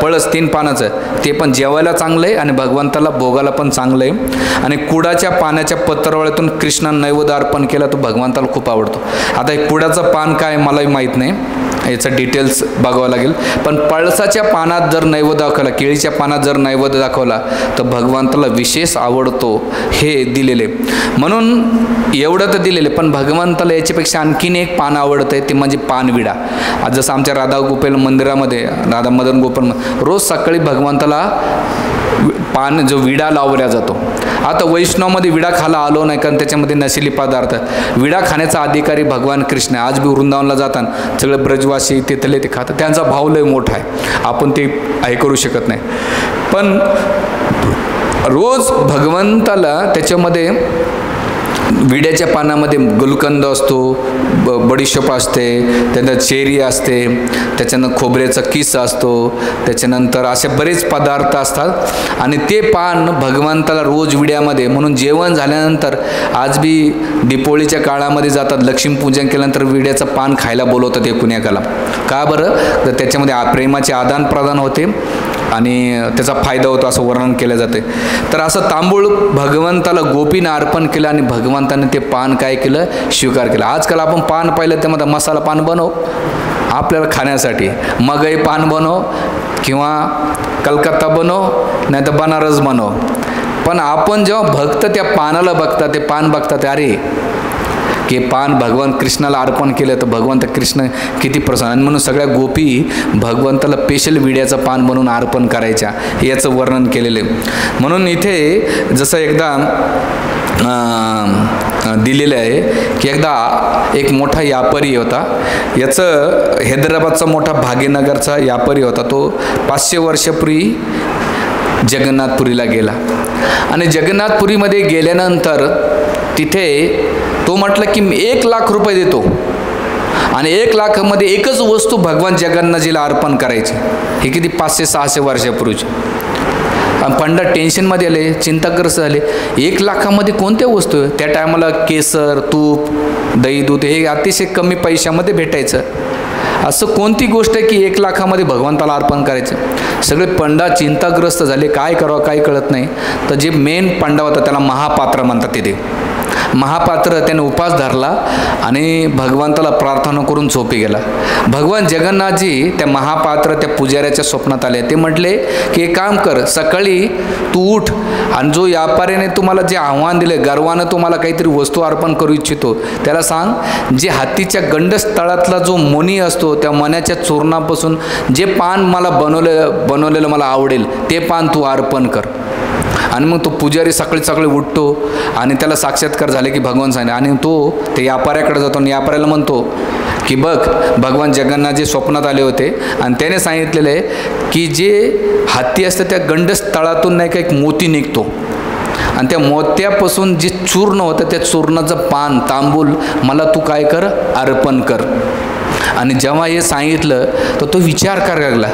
पळस 3 पानाचं, ते पण जेवायला चांगलं आहे आणि भगवंताला भोगाला पण चांगलं आहे. आणि कुडाच्या पाण्याच्या पत्रावळ्यातून कृष्णानं नैवेद्य अर्पण केला तो भगवंताला खूप आवडतो. आता हे कुडाचं पान काय मलाही माहीत नाही, याचं डिटेल्स बघावं लागेल. पण पळसाच्या पानात जर नैवेद्य दाखवला, केळीच्या पानात जर नैवेद्य दाखवला तर भगवंताला विशेष आवडतो हे दिलेले. म्हणून एवढं तर दिलेले, पण भगवंताला याच्यापेक्षा आणखीन एक पान आवडतं आहे, ते म्हणजे पानविडा. आज जसं आमच्या राधा गोपाल मंदिरामध्ये, राधा मदन गोपाल रोज सकाळी भगवंताला पान जो विडा लावला जातो. आता वैष्णवमध्ये विडा खायला आलो नाही, कारण त्याच्यामध्ये नशिली पदार्थ. विडा खाण्याचा अधिकारी भगवान कृष्ण. आज बी वृंदावनला जातात सगळे ब्रजवासी तिथले ते खातात, त्यांचा भाव लय मोठा आहे, आपण ते हे करू शकत नाही. पण रोज भगवंताला त्याच्यामध्ये विड्याच्या पानामध्ये गुलकंद असतो, बडीशोप असते, त्यानंतर चेरी असते, त्याच्यानंतर खोबऱ्याचा किस असतो, त्याच्यानंतर असे बरेच पदार्थ असतात. आणि ते पान भगवंताला रोज विड्यामध्ये, म्हणून जेवण झाल्यानंतर आज बी दीपोळीच्या काळामध्ये जातात, लक्ष्मीपूजन केल्यानंतर विड्याचं पान खायला बोलवतात एकुण्याकाला. का बरं? तर त्याच्यामध्ये प्रेमाचे आदान प्रदान होते आणि त्याचा फायदा होतो असं वर्णन केलं जाते. तर असं तांबूळ भगवंताला गोपीनं अर्पण केलं आणि भगवंताने ते पान काय केलं? स्वीकार केलं. आजकाल आपण पान पाहिलं त्यामध्ये मसाला पान बनव आपल्याला खाण्यासाठी, मगई पान बनव किंवा कलकत्ता बनव, नाही तर बनारस बनव. पण आपण जेव्हा भक्त त्या पानाला बघतात, ते पान बघतात, अरे की पान भगवान कृष्णाला अर्पण केलं तर भगवंत कृष्ण किती प्रसन्न. आणि म्हणून सगळ्या गोपी भगवंताला स्पेशल विड्याचं पान बनवून अर्पण करायच्या, याचं वर्णन केलेलं आहे. म्हणून इथे जसं एकदा दिलेलं आहे की एकदा एक मोठा व्यापारी होता. याचं हैदराबादचा मोठा भाग्यनगरचा व्यापारी होता. तो 500 वर्षापूर्वी जगन्नाथपुरीला गेला आणि जगन्नाथपुरीमध्ये गेल्यानंतर तिथे तो म्हटलं की मी 1 लाख रुपये देतो आणि 1 लाखामध्ये एकच वस्तू भगवान जगन्नाथजीला अर्पण करायची. हे किती 500-600 वर्षापूर्वीचे. पंडित टेन्शनमध्ये आले, चिंताग्रस्त झाले. 1 लाखामध्ये कोणत्या वस्तू आहे? त्या टायमाला केसर, तूप, दही, दूध हे अतिशय कमी पैशामध्ये भेटायचं. असं कोणती गोष्ट आहे की 1 लाखामध्ये भगवंताला अर्पण करायचं? सगळे पंडा चिंताग्रस्त झाले, काय करावं काय कळत नाही. तर जे मेन पंडा होता त्याला महापात्र म्हणतात. तिथे महापात्र त्याने उपास धरला आणि भगवंताला प्रार्थना करून झोपी गेला. भगवान जगन्नाथजी त्या महापात्र त्या पुजाऱ्याच्या स्वप्नात आले. ते म्हटले की एक काम कर, सकाळी तू उठ आणि जो व्यापाऱ्याने तुम्हाला जे आव्हान दिले, गर्वानं तुम्हाला काहीतरी वस्तू अर्पण करू इच्छितो, त्याला सांग जे हत्तीच्या गंडस्थळातला जो मणी असतो त्या मण्याच्या चूर्णापासून जे पान मला बनवलेलं मला आवडेल ते पान तू अर्पण कर. आणि मग तो पुजारी सकाळी सकाळी उठतो आणि त्याला साक्षात्कार झाले की भगवान सांगितले. आणि तो ते व्यापाऱ्याकडे जातो आणि व्यापाऱ्याला म्हणतो की बघ, भगवान जगन्नाथजी स्वप्नात आले होते आणि त्याने सांगितलेलं आहे की जे हत्ती असतं त्या गंडस्थळातून नाही का एक मोती निघतो आणि त्या मोत्यापासून जे चूर्ण होतं त्या चूर्णाचं पान तांबूल मला तू काय कर? अर्पण कर. आणि जेव्हा हे सांगितलं तर तो विचार करायला लागला.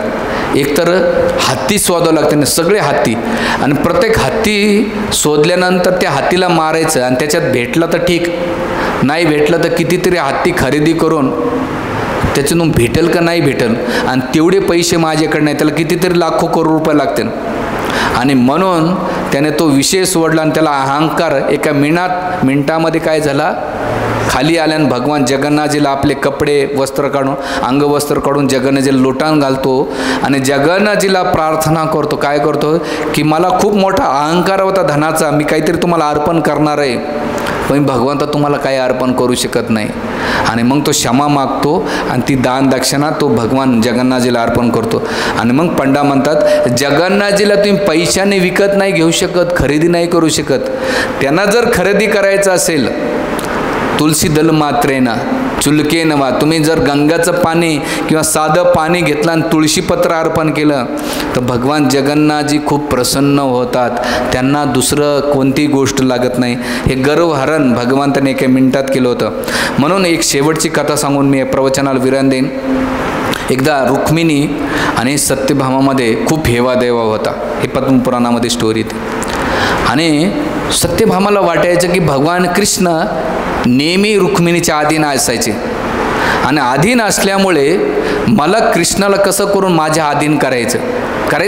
एकतर हत्ती शोधावं लागते ना, सगळे हत्ती, आणि प्रत्येक हत्ती शोधल्यानंतर त्या हत्तीला मारायचं आणि त्याच्यात भेटलं तर ठीक, नाही भेटलं तर कितीतरी हत्ती खरेदी करून त्याच्यातून भेटेल का नाही भेटेल, आणि तेवढे पैसे माझ्याकडे नाही, त्याला कितीतरी लाखो करोड रुपये लागतील. आणि म्हणून त्याने तो विषय सोडला आणि त्याला अहंकार एका मिनिटामध्ये काय झाला, खाली आल्यानं भगवान जगन्नाथजीला आपले कपडे वस्त्र काढून अंगवस्त्र काढून जगन्नाथजीला लोटान घालतो आणि जगन्नाथजीला प्रार्थना करतो. काय करतो की मला खूप मोठा अहंकार होता धनाचा, मी काहीतरी तुम्हाला अर्पण करणार आहे, पण भगवंत तुम्हाला काही अर्पण करू शकत नाही. आणि मग तो क्षमा मागतो आणि ती दान दक्षिणा तो भगवान जगन्नाथजीला अर्पण करतो. आणि मग पंडा म्हणतात जगन्नाथजीला तुम्ही पैशाने विकत नाही घेऊ शकत, खरेदी नाही करू शकत. त्यांना जर खरेदी करायचं असेल तुलसी दल मात्रेना चुलके नवा, तुम्ही जर गंगाचं पाणी किंवा साधं पाणी घेतलं आणि तुळशीपत्र अर्पण केलं तर भगवान जगन्नाथजी खूप प्रसन्न होतात, त्यांना दुसरं कोणती गोष्ट लागत नाही. हे गर्वहरण भगवंताने एका मिनिटात केलं होतं. म्हणून एक शेवटची कथा सांगून मी प्रवचनाला विराम देईन. एकदा रुक्मिणी आणि सत्यभामामध्ये खूप हेवादेवा होता. हे पद्मपुराणामध्ये स्टोरी ती. आणि सत्यभामाला वाटायचं की भगवान कृष्ण नेहमी रुक्मिणीच्या अधीन असायचे आणि अधीन असल्यामुळे मला कृष्णाला कसं करून माझ्या अधीन करायचं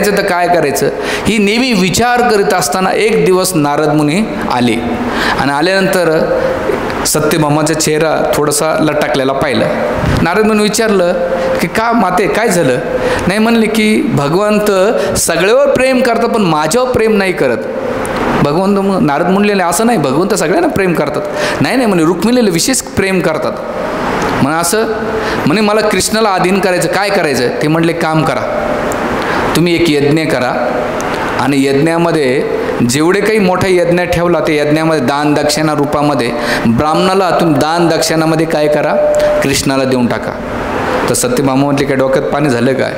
तर काय करायचं, ही नेहमी विचार करीत असताना एक दिवस नारद मुनी आले आणि आल्यानंतर सत्यभामाचा चेहरा थोडासा लटकलेला पाहिला. नारद मुनी विचारलं की का माते काय झालं? नाही म्हणले की भगवंत सगळ्यावर प्रेम करतात पण माझ्यावर प्रेम नाही करत. भगवंत नारद म्हणलेले असं नाही, भगवंत सगळ्यांना प्रेम करतात. नाही नाही म्हणे रुक्मिणीला विशेष प्रेम करतात. म्हणे असं म्हणे मला कृष्णाला अधीन करायचं, काय करायचं? ते म्हणले काम करा, तुम्ही एक यज्ञ करा आणि यज्ञामध्ये जेवढे काही मोठा यज्ञ ठेवला ते यज्ञामध्ये दान दक्षिणा रूपामध्ये ब्राह्मणाला तुम्ही दान दक्षिणामध्ये काय करा, कृष्णाला देऊन टाका. तर सत्यभामा म्हटले काय डोक्यात पाणी झालं काय?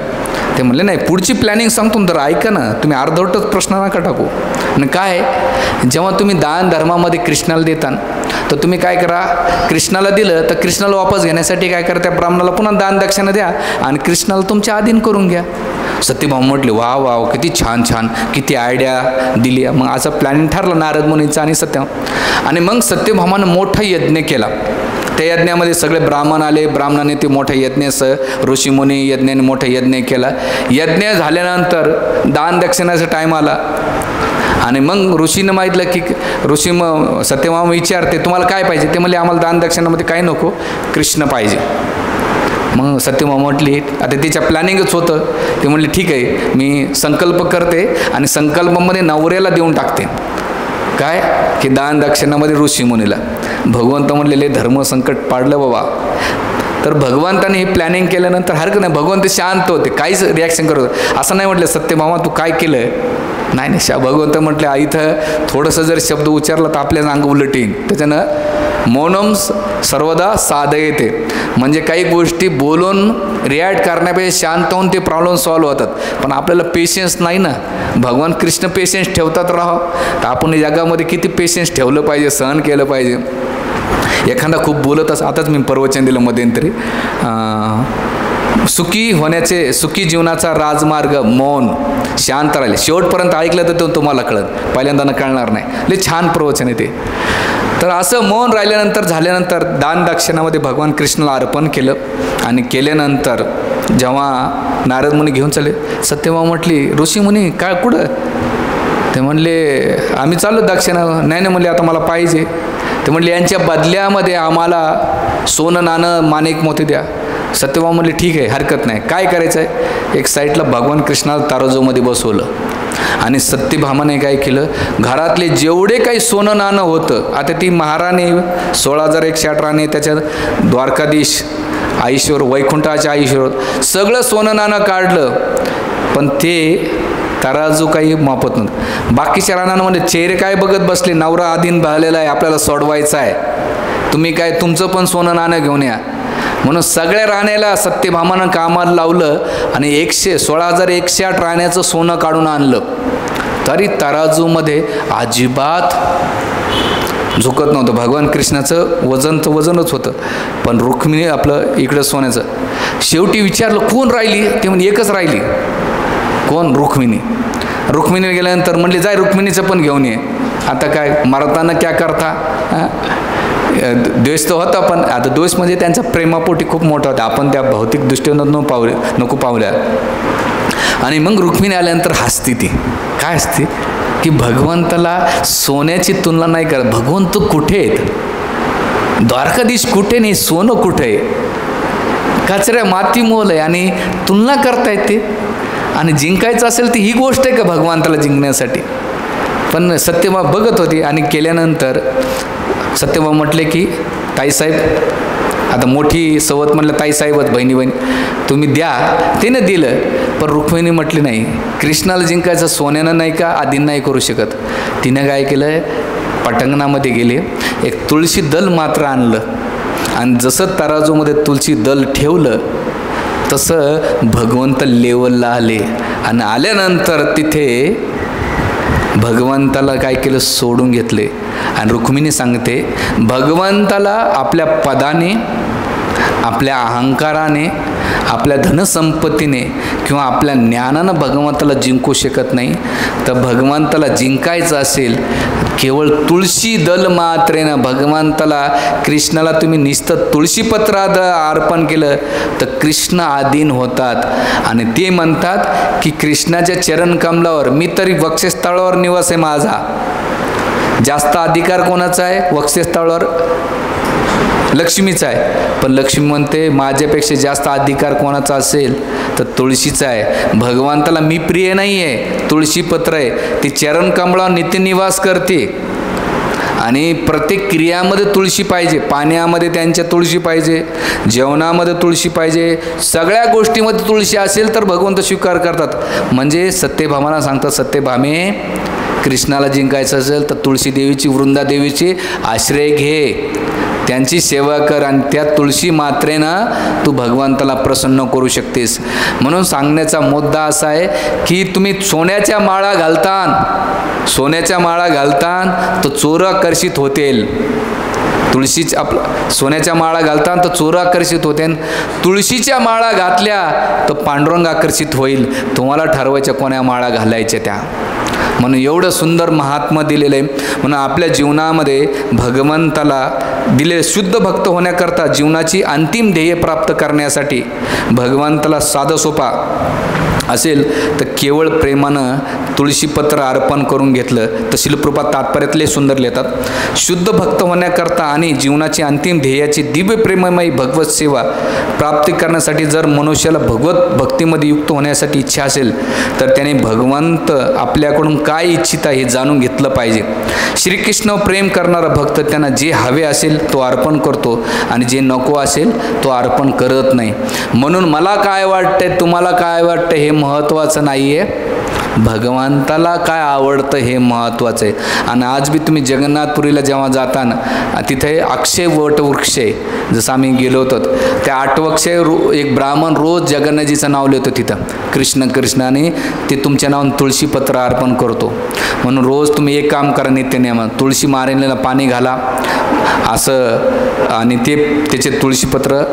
ते म्हणले नाही, पुढची प्लॅनिंग सांगतो तर ऐका ना, तुम्ही अर्धवटच प्रश्न नका टाकू. आणि काय, जेव्हा तुम्ही दान धर्मामध्ये कृष्णाला देता तर तुम्ही काय करा, कृष्णाला दिलं तर कृष्णाला वापस घेण्यासाठी काय करा, त्या ब्राह्मणाला पुन्हा दान दक्षिणा द्या आणि कृष्णाला तुमच्या अधीन करून घ्या. सत्यभामा म्हटले वा वा किती छान छान, किती आयडिया दिली. मग असं प्लॅनिंग ठरलं नारद मुनीचं आणि आणि मग सत्यभामानं मोठा यज्ञ केला. त्या यज्ञामध्ये सगळे ब्राह्मण आले, ब्राह्मणाने ते मोठ्या यज्ञाचं ऋषीमुनी यज्ञाने मोठा यज्ञ केला. यज्ञ झाल्यानंतर दान दक्षिणाचा टाईम आला आणि मग ऋषीनं मागितलं की सत्यभामा विचारते तुम्हाला काय पाहिजे? ते म्हणले आम्हाला दान दक्षिणामध्ये काही नको, कृष्ण पाहिजे. मग सत्यभामा म्हटली, आता तिच्या प्लॅनिंगच होतं. ते म्हणले ठीक आहे, मी संकल्प करते आणि संकल्पामध्ये नवऱ्याला देऊन टाकते. काय की दान दक्षिणामध्ये ऋषीमुनीला. भगवंत म्हणलेले धर्म संकट पाडलं बाबा. तर भगवंताने हे प्लॅनिंग केल्यानंतर हरकत नाही, भगवंत शांत होते, काहीच रिॲक्शन करत होते. असं नाही म्हटलं सत्यभामा तू काय केलं, नाही नाही. भगवंत म्हटलं इथं थोडंसं जर शब्द उच्चारला तर आपल्या अंग उलट येईल. त्याच्यानं मौनम सर्वदा साधयते, म्हणजे काही गोष्टी बोलून रिॲक्ट करण्यापेक्षा शांत होऊन ते प्रॉब्लेम सॉल्व्ह होतात. पण आपल्याला पेशन्स नाही ना. भगवान कृष्ण पेशन्स ठेवतात राहा, तर आपण जगामध्ये किती पेशन्स ठेवलं पाहिजे, सहन केलं पाहिजे. एखादा खूप बोलत असं, आताच मी प्रवचन दिलं मध्यंतरी, सुखी जीवनाचा राजमार्ग मौन, शांत राहिले. शेवटपर्यंत ऐकलं तर तुम्हाला कळत, पहिल्यांदा कळणार नाही. लय छान प्रवचन आहे ते. तर असं मौन राहिल्यानंतर झाल्यानंतर दान दक्षिणामध्ये भगवान कृष्णाला अर्पण केलं आणि केल्यानंतर जेव्हा नारद मुनी घेऊन चालले, सत्यभामा म्हटली ऋषीमुनी काय कुठं? ते म्हणले आम्ही चाललो दक्षिणा. नाही नाही म्हणले आता मला पाहिजे. ते म्हणले यांच्या बदल्यामध्ये आम्हाला सोनं नाणं माणिक मोती द्या. सत्यभामा म्हणले ठीक आहे, हरकत नाही. काय करायचं आहे? एक साईडला भगवान कृष्णाला तराजूमध्ये बसवलं आणि सत्यभामाने काय केलं, घरातले जेवढे काही सोनं नाणं होतं, आता ती महाराणी 16,108 राणी, त्याच्यात द्वारकाधीश आईश्वर, वैकुंठाच्या आईश्वर, सगळं सोनं नाणं काढलं. पण ते तराजू काही मापत नव्हतं. बाकीच्या राणांमध्ये चेहरे काय बघत बसले, नवरा अधीन झालेला आहे, आपल्याला सोडवायचा आहे, तुम्ही काय तुमचं पण सोनं नाणं घेऊन या. म्हणून सगळ्या राण्याला सत्यभामानं कामाला लावलं आणि 16,108 राण्याचं सोनं काढून आणलं. तरी तराजूमध्ये अजिबात झुकत नव्हतं. भगवान कृष्णाचं वजन तर वजनच होतं, पण रुक्मिणी आपलं इकडं सोन्याचं. शेवटी विचारलं कोण राहिली? ते म्हणजे एकच राहिली. कोण? रुक्मिणी. रुक्मिणी गेल्यानंतर म्हणले जाय रुक्मिणीचं पण घेऊन ये. आता काय मरताना क्या करता, द्वेष तर होता, पण आता द्वेष म्हणजे त्यांचा प्रेमापोटी खूप मोठा होता. आपण त्या भौतिक दृष्टीनं नको पावल्या. आणि मग रुक्मिणी आल्यानंतर हसती. ती काय हसते की भगवंताला सोन्याची तुलना नाही करत. भगवंत कुठे आहेत? द्वारकाधीश कुठे नाही, सोनं कुठे आहे? कचऱ्या माती मोल आहे आणि तुलना करता येते. आणि जिंकायचं असेल तर ही गोष्ट आहे का भगवंताला जिंकण्यासाठी? पण सत्यभामा बघत होती आणि केल्यानंतर सत्यभामा म्हटले की ताईसाहेब, आता मोठी सवत म्हटलं ताईसाहेबच, बहिणी तुम्ही द्या. तिनं दिलं. पण रुक्मिणी म्हटली नाही, कृष्णाला जिंकायचं सोन्यानं नाही का, आधीन नाही करू शकत. तिनं काय केलं, पटांगणामध्ये गेले, एक तुळशी दल मात्र आणलं आणि जसं तराजूमध्ये तुळशी दल ठेवलं तसं भगवंत लेवलला आले. आणि आल्यानंतर तिथे भगवंताला काय केलं, सोडून घेतले. आणि रुक्मिणी सांगते भगवंताला आपल्या पदाने, आपल्या अहंकाराने, आपल्या धनसंपत्तीने किंवा आपल्या ज्ञानानं भगवंताला जिंकू शकत नाही. तर भगवंताला जिंकायचं असेल केवळ तुळशी दल मात्रेनं, भगवंताला कृष्णाला तुम्ही नुसतं तुळशीपत्र अर्पण केलं तर कृष्ण अधीन होतात. आणि ते म्हणतात की कृष्णाच्या चरण कमलावर मी तरी वक्षस्थळावर निवास आहे माझा, जास्त अधिकार कोणाचा आहे? वक्षस्थळावर लक्ष्मीचा आहे, पण लक्ष्मी म्हणते माझ्यापेक्षा जास्त अधिकार कोणाचा असेल तर तुळशीचा आहे. भगवंताला मी प्रिय नाही आहे, तुळशी पत्र आहे. ती चरण कमळावर नित्यनिवास करते आणि प्रत्येक क्रियामध्ये तुळशी पाहिजे. पाण्यामध्ये त्यांच्या तुळशी पाहिजे, जेवणामध्ये तुळशी पाहिजे, सगळ्या गोष्टीमध्ये तुळशी असेल तर भगवंत स्वीकार करतात. म्हणजे सत्यभामाला सांगतात, सत्यभामे कृष्णाला जिंकायचं असेल तर तुळशी देवीची, वृंदादेवीची आश्रय घे, त्यांची सेवा कर आणि त्या तुळशी मात्रेनं तू भगवंताला प्रसन्न करू शकतेस. म्हणून सांगण्याचा मुद्दा असा आहे की तुम्ही सोन्याच्या माळा घालतान तर चोर आकर्षित होतील. तुळशीच्या सोन्याच्या माळा घालतान तर चोर आकर्षित होते, तुळशीच्या माळा घातल्या तर पांडुरंग आकर्षित होईल. तुम्हाला ठरवायच्या कोण्या माळा घालायच्या त्या. म्हणून एवढं सुंदर महात्म्य दिलेलं आहे. म्हणून आपल्या जीवनामध्ये भगवंताला दिले शुद्ध भक्त होण्याकरता, जीवनाची अंतिम ध्येय प्राप्त करण्यासाठी भगवंताला साधं सोपा असेल तर केवळ प्रेमानं तुळशीपत्र अर्पण करून घेतलं तर शिलप्रपात तात्पर्यातले सुंदर लिहितात. शुद्ध भक्त होण्याकरता आणि जीवनाची अंतिम ध्येयाची दिव्य प्रेममयी भगवत सेवा प्राप्ती करण्यासाठी जर मनुष्याला भगवत भक्तीमध्ये युक्त होण्यासाठी इच्छा असेल तर त्याने भगवंत आपल्याकडून काय इच्छिता हे जाणून घेतलं पाहिजे. श्रीकृष्ण प्रेम करणारा भक्त त्यांना जे हवे असेल तो अर्पण करतो आणि जे नको असेल तो अर्पण करत नाही. म्हणून मला काय वाटतंय, तुम्हाला काय वाटतं हे महत्त्वाचं नाही आहे, भगवंताला काय आवडतं हे महत्त्वाचं आहे. आणि आज बी तुम्ही जगन्नाथपुरीला जेव्हा जाताना तिथे अक्षय वटवृक्ष आहे. जसं आम्ही गेलो होतो त्या 8 वृक्ष एक ब्राह्मण रोज जगन्नाथजीचं नाव लिहितो तिथं, कृष्ण कृष्ण, आणि ते तुमच्या नावानं तुळशीपत्र अर्पण करतो. म्हणून रोज तुम्ही एक काम करा नित्यनेम, तुळशी मारेला पाणी घाला असं, आणि त्याचे तुळशीपत्र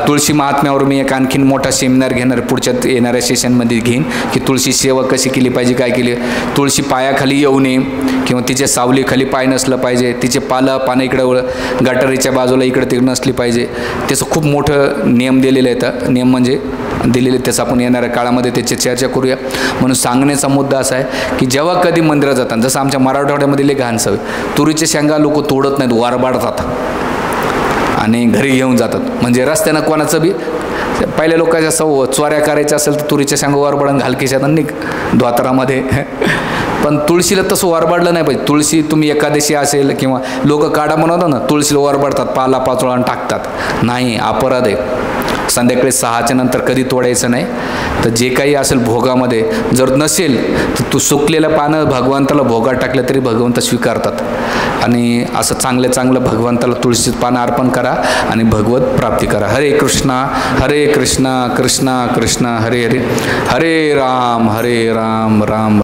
तुळशी महात्म्यावर मी एक आणखीन मोठा सेमिनार घेणार पुढच्या येणाऱ्या सेशनमध्ये घेईन की तुळशी सेवा कशी केली पाहिजे, काय केली. तुळशी पायाखाली येऊ नये किंवा तिच्या सावलीखाली पाय नसलं पाहिजे, तिचे पानं इकडं गटारीच्या बाजूला इकडं तिकडं नसली पाहिजे. त्याचं खूप मोठं नियम दिलेलं आहे. नियम म्हणजे दिलेले, त्याचं आपण येणाऱ्या काळामध्ये त्याची चर्चा करूया. म्हणून सांगण्याचा मुद्दा असा आहे की जेव्हा कधी मंदिरात जातात, जसं आमच्या मराठवाड्यामध्ये लई घाण सवय, तुरीच्या शेंगा लोक तोडत नाहीत, वारबाडतात आणि घरी घेऊन जातात. म्हणजे रस्त्यानं कोणाचं बी पहिल्या लोकांच्या चोऱ्या करायच्या असेल तर तुरीच्या शेंगा वारबाडून घालकीशात निघ धोतारामध्ये. पण तुळशीला तसं वारबाडलं नाही पाहिजे. तुळशी तुम्ही एकादशी असेल किंवा लोक काढा बनवतात ना, तुळशीला वारबाडतात, पाला पाचोळा टाकतात. नाही, अपराध आहे. संध्याकाळी 6च्या नंतर कधी तोडायचं नाही. तर जे काही असेल भोगामध्ये जर नसेल तर तू सुकलेलं पानं भगवंताला भोगात टाकलं तरी भगवंत स्वीकारतात. आणि असं चांगलं भगवंताला तुळशीचं पानं अर्पण करा आणि भगवत प्राप्ती करा. हरे कृष्णा कृष्णा कृष्णा हरे हरे, हरे राम राम